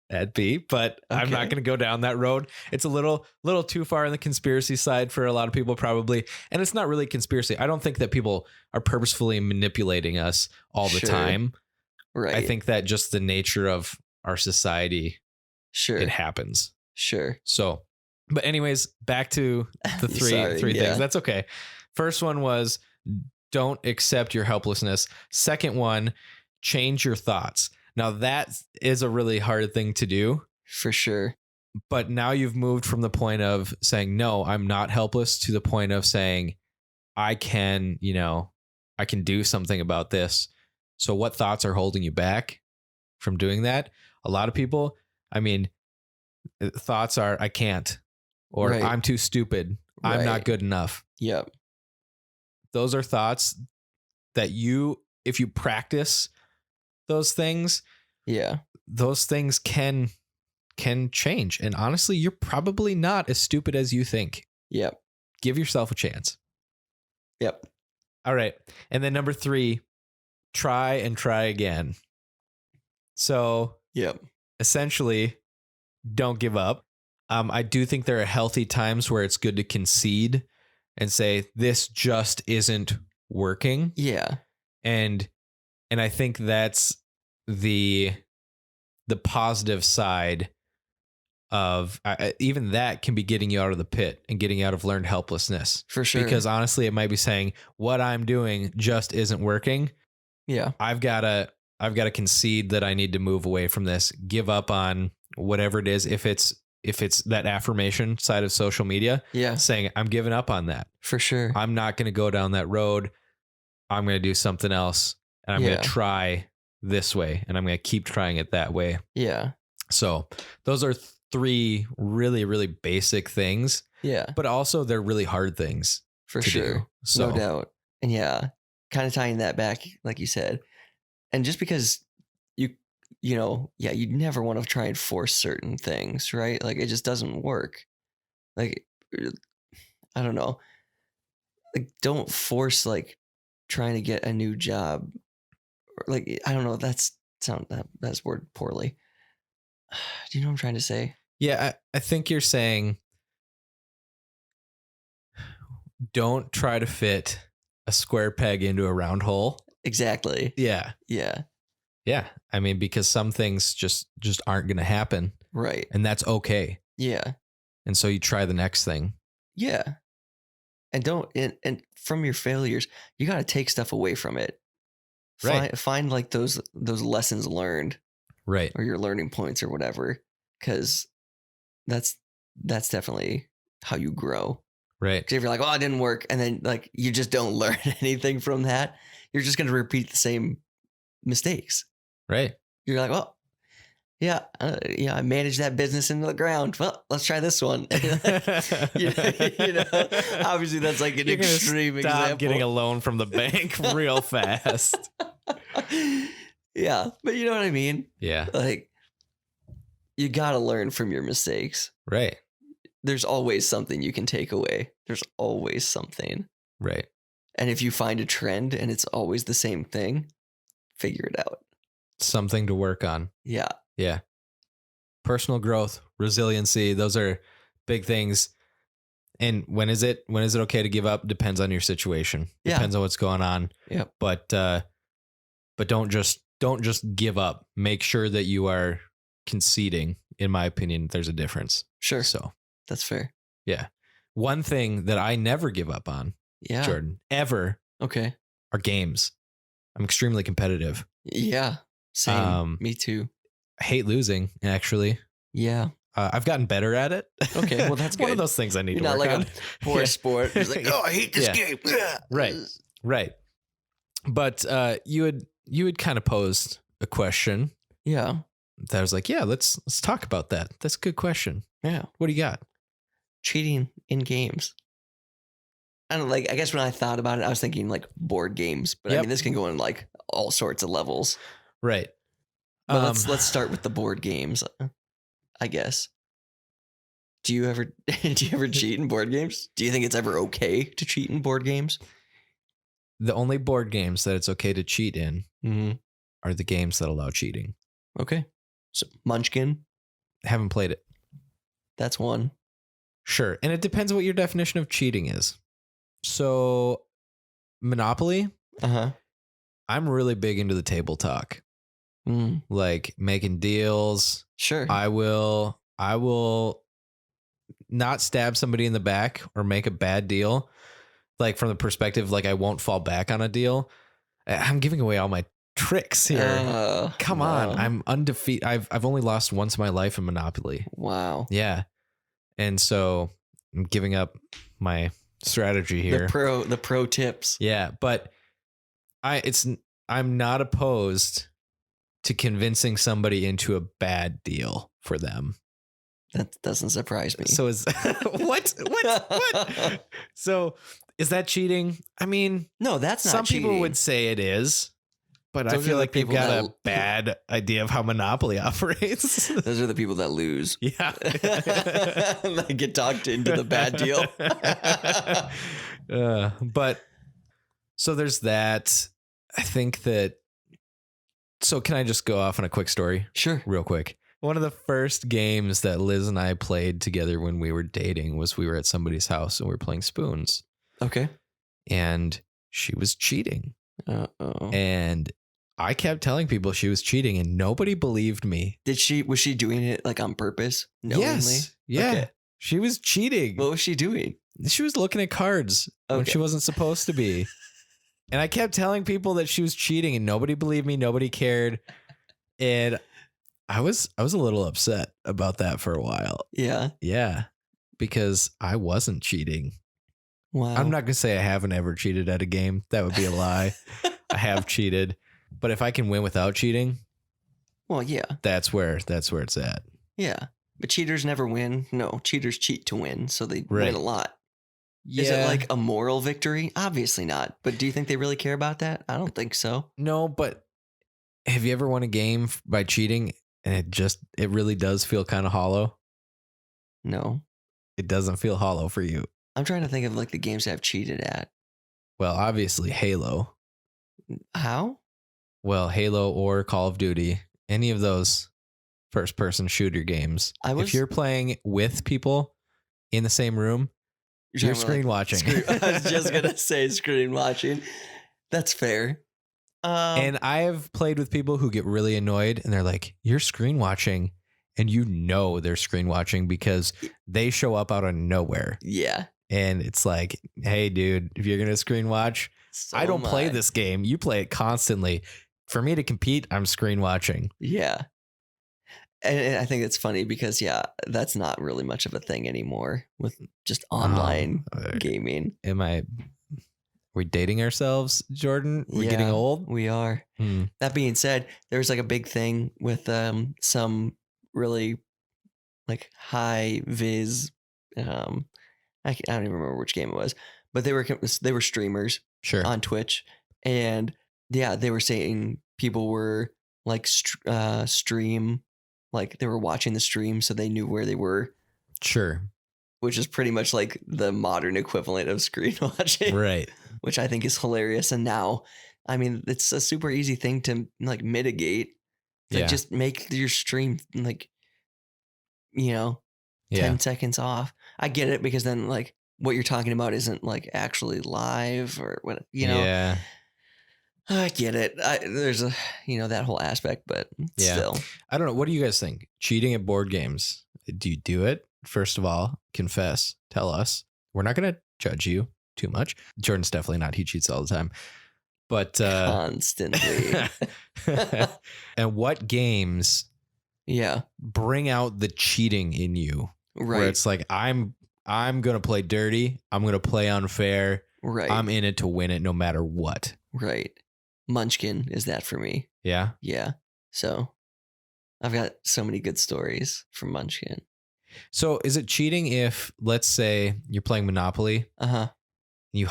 Speaker 2: at be, but okay. I'm not going to go down that road. It's a little too far on the conspiracy side for a lot of people probably. And it's not really conspiracy. I don't think that people are purposefully manipulating us all the time.
Speaker 1: Right.
Speaker 2: I think that just the nature of our society, it happens.
Speaker 1: Sure.
Speaker 2: So, but anyways, back to the three things. That's okay. First one was don't accept your helplessness. Second one, change your thoughts. Now that is a really hard thing to do.
Speaker 1: For sure.
Speaker 2: But now you've moved from the point of saying, no, I'm not helpless, to the point of saying, I can do something about this. So what thoughts are holding you back from doing that? A lot of people, thoughts are, I can't, or
Speaker 1: Right.
Speaker 2: I'm too stupid. I'm
Speaker 1: Right.
Speaker 2: not good enough.
Speaker 1: Yep.
Speaker 2: Those are thoughts that if you practice those things, those things can change. And honestly, you're probably not as stupid as you think.
Speaker 1: Yep.
Speaker 2: Give yourself a chance.
Speaker 1: Yep.
Speaker 2: All right. And then number 3, try and try again. So essentially, don't give up. I do think there are healthy times where it's good to concede and say, this just isn't working.
Speaker 1: Yeah.
Speaker 2: And I think that's the positive side of even that can be getting you out of the pit and getting out of learned helplessness.
Speaker 1: For sure.
Speaker 2: Because honestly, it might be saying, what I'm doing just isn't working.
Speaker 1: Yeah.
Speaker 2: I've got to concede that I need to move away from this, give up on whatever it is. If it's that affirmation side of social media, saying I'm giving up on that.
Speaker 1: For sure.
Speaker 2: I'm not going to go down that road. I'm going to do something else, and I'm going to try this way, and I'm going to keep trying it that way.
Speaker 1: Yeah.
Speaker 2: So those are 3 really, really basic things.
Speaker 1: Yeah.
Speaker 2: But also they're really hard things.
Speaker 1: For
Speaker 2: to
Speaker 1: sure.
Speaker 2: do. So
Speaker 1: No doubt. And kind of tying that back, like you said. And just because you never want to try and force certain things, right? Like it just doesn't work. Like, I don't know. Like, don't force like trying to get a new job. Or, like, I don't know. That's worded poorly. Do you know what I'm trying to say?
Speaker 2: Yeah, I think you're saying don't try to fit a square peg into a round hole.
Speaker 1: Exactly.
Speaker 2: Yeah.
Speaker 1: Yeah.
Speaker 2: Yeah. I mean, because some things just aren't going to happen.
Speaker 1: Right.
Speaker 2: And that's okay.
Speaker 1: Yeah.
Speaker 2: And so you try the next thing.
Speaker 1: Yeah. And and from your failures, you got to take stuff away from it.
Speaker 2: Right.
Speaker 1: Find like those lessons learned.
Speaker 2: Right.
Speaker 1: Or your learning points or whatever. Because that's definitely how you grow.
Speaker 2: Right.
Speaker 1: Because if you're like, oh, it didn't work, and then like you just don't learn anything from that, you're just going to repeat the same mistakes.
Speaker 2: Right.
Speaker 1: You're like, well, I managed that business into the ground. Well, let's try this one. Obviously that's like an extreme example.
Speaker 2: Getting a loan from the bank real fast.
Speaker 1: Yeah, but you know what I mean?
Speaker 2: Yeah.
Speaker 1: Like, you got to learn from your mistakes.
Speaker 2: Right.
Speaker 1: There's always something you can take away. There's always something.
Speaker 2: Right.
Speaker 1: And if you find a trend and it's always the same thing, figure it out.
Speaker 2: Something to work on.
Speaker 1: Yeah.
Speaker 2: Yeah. Personal growth, resiliency, those are big things. And when is it okay to give up? Depends on your situation.
Speaker 1: Yeah.
Speaker 2: Depends on what's going on.
Speaker 1: Yeah.
Speaker 2: But don't just give up. Make sure that you are conceding. In my opinion, there's a difference.
Speaker 1: Sure.
Speaker 2: So
Speaker 1: that's fair.
Speaker 2: Yeah. One thing that I never give up on, Jordan, ever,
Speaker 1: okay,
Speaker 2: are games. I'm extremely competitive.
Speaker 1: Yeah. Same. Me too.
Speaker 2: I hate losing, actually.
Speaker 1: Yeah.
Speaker 2: I've gotten better at it.
Speaker 1: Okay, well that's good.
Speaker 2: One of those things I need
Speaker 1: You're
Speaker 2: to
Speaker 1: not
Speaker 2: work
Speaker 1: like
Speaker 2: on.
Speaker 1: a poor sport. It's like, oh, I hate this game.
Speaker 2: Right. But you had kind of posed a question.
Speaker 1: Yeah.
Speaker 2: That I was like, yeah, let's talk about that. That's a good question.
Speaker 1: Yeah.
Speaker 2: What do you got?
Speaker 1: Cheating in games. I don't like. I guess when I thought about it, I was thinking like board games, but I mean, this can go in like all sorts of levels.
Speaker 2: Right.
Speaker 1: But let's start with the board games, I guess. Do you ever cheat in board games? Do you think it's ever okay to cheat in board games?
Speaker 2: The only board games that it's okay to cheat in are the games that allow cheating.
Speaker 1: Okay. So Munchkin.
Speaker 2: Haven't played it.
Speaker 1: That's one.
Speaker 2: Sure. And it depends what your definition of cheating is. So Monopoly. I'm really big into the table talk. Like making deals.
Speaker 1: Sure.
Speaker 2: I will not stab somebody in the back or make a bad deal like from the perspective, like I won't fall back on a deal. I'm giving away all my tricks here. Come on. I'm undefeated. I've only lost once in my life in Monopoly.
Speaker 1: Wow.
Speaker 2: Yeah. And so I'm giving up my strategy here.
Speaker 1: The pro tips.
Speaker 2: Yeah. But I'm not opposed to convincing somebody into a bad deal for them.
Speaker 1: That doesn't surprise me.
Speaker 2: So is what? So is that cheating? I mean,
Speaker 1: no, that's not
Speaker 2: some
Speaker 1: cheating.
Speaker 2: people would say it is, but I feel like they've got a bad idea of how Monopoly operates.
Speaker 1: Those are the people that lose.
Speaker 2: Yeah.
Speaker 1: They get talked into the bad deal.
Speaker 2: But so there's that. I think that. So can I just go off on a quick story?
Speaker 1: Sure.
Speaker 2: Real quick. One of the first games that Liz and I played together when we were dating was we were at somebody's house and we were playing spoons.
Speaker 1: Okay.
Speaker 2: And she was cheating.
Speaker 1: Uh-oh.
Speaker 2: And I kept telling people she was cheating and nobody believed me.
Speaker 1: Was she doing it like on purpose? Knowingly?
Speaker 2: Yes. Yeah. Okay. She was cheating.
Speaker 1: What was she doing?
Speaker 2: She was looking at cards when she wasn't supposed to be. And I kept telling people that she was cheating and nobody believed me. Nobody cared. And I was a little upset about that for a while.
Speaker 1: Yeah.
Speaker 2: Yeah. Because I wasn't cheating.
Speaker 1: Wow.
Speaker 2: I'm not going to say I haven't ever cheated at a game. That would be a lie. I have cheated. But if I can win without cheating,
Speaker 1: well, yeah.
Speaker 2: That's where it's at.
Speaker 1: Yeah. But cheaters never win. No, cheaters cheat to win, so they win a lot. Yeah. Is it like a moral victory? Obviously not. But do you think they really care about that? I don't think so.
Speaker 2: No, but have you ever won a game by cheating and it really does feel kind of hollow?
Speaker 1: No.
Speaker 2: It doesn't feel hollow for you.
Speaker 1: I'm trying to think of like the games I've cheated at.
Speaker 2: Well, obviously Halo.
Speaker 1: How?
Speaker 2: Well, Halo or Call of Duty, any of those first-person shooter games. If you're playing with people in the same room, you're screen watching.
Speaker 1: I was just going to say screen watching. That's fair.
Speaker 2: And I've played with people who get really annoyed and they're like, you're screen watching. And you know they're screen watching because they show up out of nowhere.
Speaker 1: Yeah.
Speaker 2: And it's like, hey, dude, if you're going to screen watch, I don't play this game. You play it constantly. For me to compete, I'm screen watching.
Speaker 1: Yeah. And I think it's funny because, yeah, that's not really much of a thing anymore with just online gaming. Are
Speaker 2: we dating ourselves, Jordan? We're getting old?
Speaker 1: We are. That being said, there's like a big thing with some really like high vis. I don't even remember which game it was, but they were streamers on Twitch. And yeah, they were saying people were like stream. Like they were watching the stream so they knew where they were.
Speaker 2: Sure.
Speaker 1: Which is pretty much like the modern equivalent of screen watching.
Speaker 2: Right.
Speaker 1: Which I think is hilarious. And now, I mean, it's a super easy thing to like mitigate. Like just make your stream like, 10 seconds off. I get it because then like what you're talking about isn't like actually live or what, Yeah. I get it. There's a, that whole aspect, but still.
Speaker 2: I don't know. What do you guys think? Cheating at board games. Do you do it? First of all, confess. Tell us. We're not going to judge you too much. Jordan's definitely not. He cheats all the time. But
Speaker 1: constantly.
Speaker 2: And what games bring out the cheating in you?
Speaker 1: Right.
Speaker 2: Where it's like, I'm going to play dirty. I'm going to play unfair.
Speaker 1: Right.
Speaker 2: I'm in it to win it no matter what.
Speaker 1: Right. Munchkin is that for me.
Speaker 2: Yeah.
Speaker 1: Yeah. So I've got so many good stories from Munchkin.
Speaker 2: So is it cheating if, let's say, you're playing Monopoly? You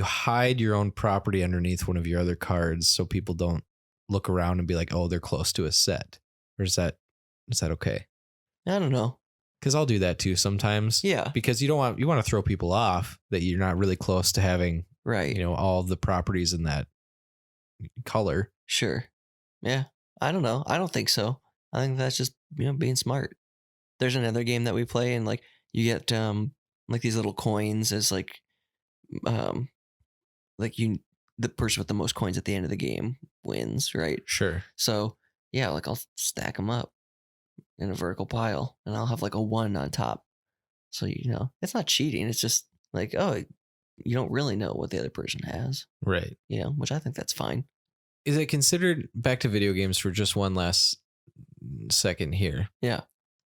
Speaker 2: hide your own property underneath one of your other cards so people don't look around and be like, oh, they're close to a set. Or is that okay?
Speaker 1: I don't know.
Speaker 2: Because I'll do that too sometimes.
Speaker 1: Yeah.
Speaker 2: Because you want to throw people off that you're not really close to having all the properties in that color.
Speaker 1: Sure. Yeah. I don't know. I don't think so. I think that's just, being smart. There's another game that we play and like you get like these little coins as like the person with the most coins at the end of the game wins, right?
Speaker 2: Sure.
Speaker 1: So yeah, like I'll stack them up in a vertical pile and I'll have like a 1 on top. So, it's not cheating. It's just like, oh, you don't really know what the other person has.
Speaker 2: Right.
Speaker 1: You know, which I think that's fine.
Speaker 2: Is it considered, back to video games for just one last second here?
Speaker 1: Yeah.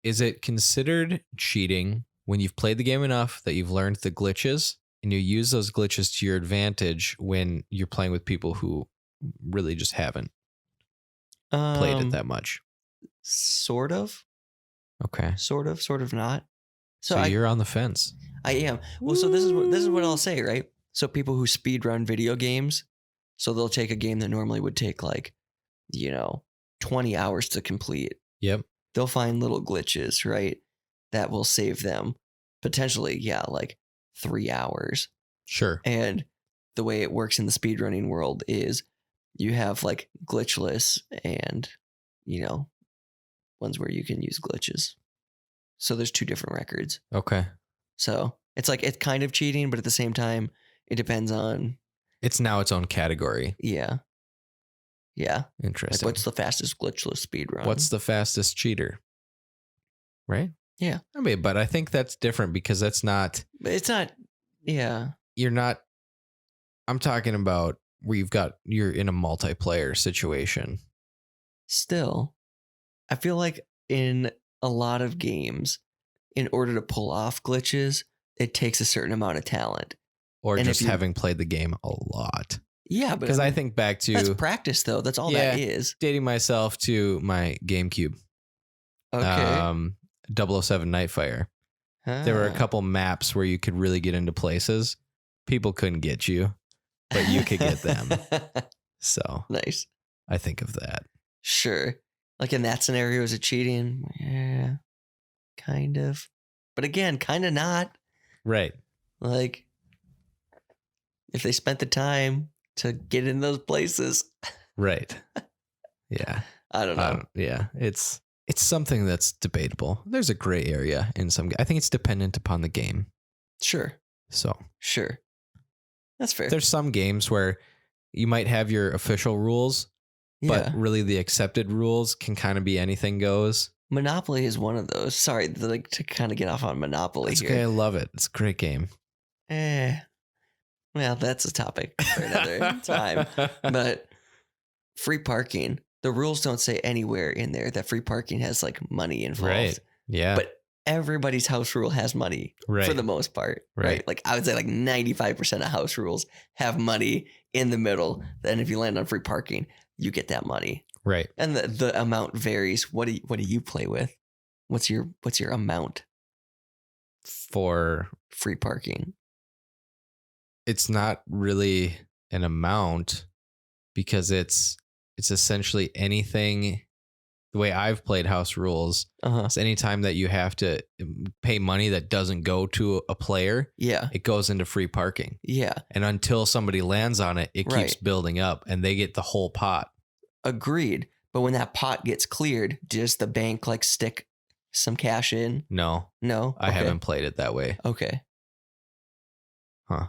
Speaker 2: Is it considered cheating when you've played the game enough that you've learned the glitches and you use those glitches to your advantage when you're playing with people who really just haven't played it that much?
Speaker 1: Sort of.
Speaker 2: Okay.
Speaker 1: Sort of not.
Speaker 2: So you're on the fence.
Speaker 1: I am. Well, so this is what I'll say, right? So people who speed run video games, so they'll take a game that normally would take like, 20 hours to complete.
Speaker 2: Yep.
Speaker 1: They'll find little glitches, right? That will save them potentially, like 3 hours.
Speaker 2: Sure.
Speaker 1: And the way it works in the speedrunning world is you have like glitchless and, ones where you can use glitches. So there's 2 different records.
Speaker 2: Okay.
Speaker 1: So it's like, it's kind of cheating, but at the same time, it depends on.
Speaker 2: It's now its own category.
Speaker 1: Yeah. Yeah.
Speaker 2: Interesting.
Speaker 1: Like, what's the fastest glitchless speedrun?
Speaker 2: What's the fastest cheater? Right?
Speaker 1: Yeah.
Speaker 2: I mean, but I think that's different because that's not.
Speaker 1: It's not. Yeah.
Speaker 2: You're not. I'm talking about where you're in a multiplayer situation.
Speaker 1: Still, I feel like in a lot of games, in order to pull off glitches, it takes a certain amount of talent.
Speaker 2: Or just having played the game a lot.
Speaker 1: Yeah, but
Speaker 2: because I think back to
Speaker 1: that's practice, though. That's all that is.
Speaker 2: Dating myself to my GameCube.
Speaker 1: Okay.
Speaker 2: 007 Nightfire. There were a couple maps where you could really get into places. People couldn't get you, but you could get them. So
Speaker 1: nice.
Speaker 2: I think of that.
Speaker 1: Sure. Like in that scenario, is it cheating? Yeah, kind of. But again, kind of not.
Speaker 2: Right.
Speaker 1: Like, if they spent the time to get in those places.
Speaker 2: Right. Yeah.
Speaker 1: I don't know.
Speaker 2: Yeah. It's something that's debatable. There's a gray area in some. I think it's dependent upon the game.
Speaker 1: Sure.
Speaker 2: So.
Speaker 1: Sure. That's fair.
Speaker 2: There's some games where you might have your official rules, but really the accepted rules can kind of be anything goes.
Speaker 1: Monopoly is one of those. Sorry, to kind of get off on Monopoly
Speaker 2: That's
Speaker 1: here.
Speaker 2: okay. I love it. It's a great game.
Speaker 1: Well, that's a topic for another time. But free parking, the rules don't say anywhere in there that free parking has like money involved.
Speaker 2: Right. Yeah.
Speaker 1: But everybody's house rule has money for the most part. Right. Like I would say like 95% of house rules have money in the middle. Then if you land on free parking, you get that money.
Speaker 2: Right.
Speaker 1: And the amount varies. What do you play with? What's your amount
Speaker 2: for
Speaker 1: free parking?
Speaker 2: It's not really an amount because it's essentially anything. The way I've played house rules is anytime that you have to pay money that doesn't go to a player, it goes into free parking. Yeah. And until somebody lands on it, it keeps building up and they get the whole pot.
Speaker 1: Agreed. But when that pot gets cleared, does the bank like stick some cash in?
Speaker 2: No. I haven't played it that way.
Speaker 1: Okay.
Speaker 2: Huh.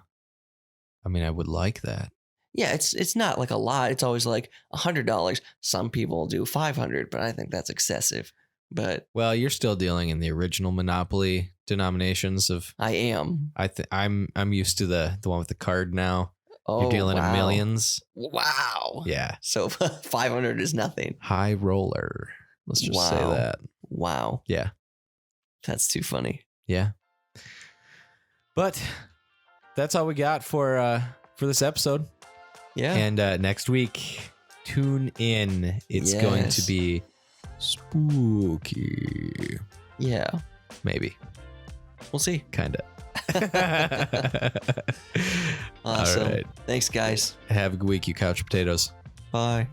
Speaker 2: I mean, I would like that.
Speaker 1: Yeah, it's not like a lot. It's always like $100. Some people do $500, but I think that's excessive. But
Speaker 2: well, you're still dealing in the original Monopoly denominations of.
Speaker 1: I am.
Speaker 2: I'm used to the one with the card now.
Speaker 1: Oh,
Speaker 2: you're dealing in millions.
Speaker 1: Wow.
Speaker 2: Yeah.
Speaker 1: So 500 is nothing.
Speaker 2: High roller. Let's just say that.
Speaker 1: Wow.
Speaker 2: Yeah.
Speaker 1: That's too funny.
Speaker 2: Yeah. But that's all we got for this episode.
Speaker 1: Yeah.
Speaker 2: And next week, tune in. It's going to be spooky.
Speaker 1: Yeah.
Speaker 2: Maybe.
Speaker 1: We'll see.
Speaker 2: Kind of.
Speaker 1: Awesome.
Speaker 2: All right.
Speaker 1: Thanks, guys.
Speaker 2: Have a good week, you couch potatoes.
Speaker 1: Bye.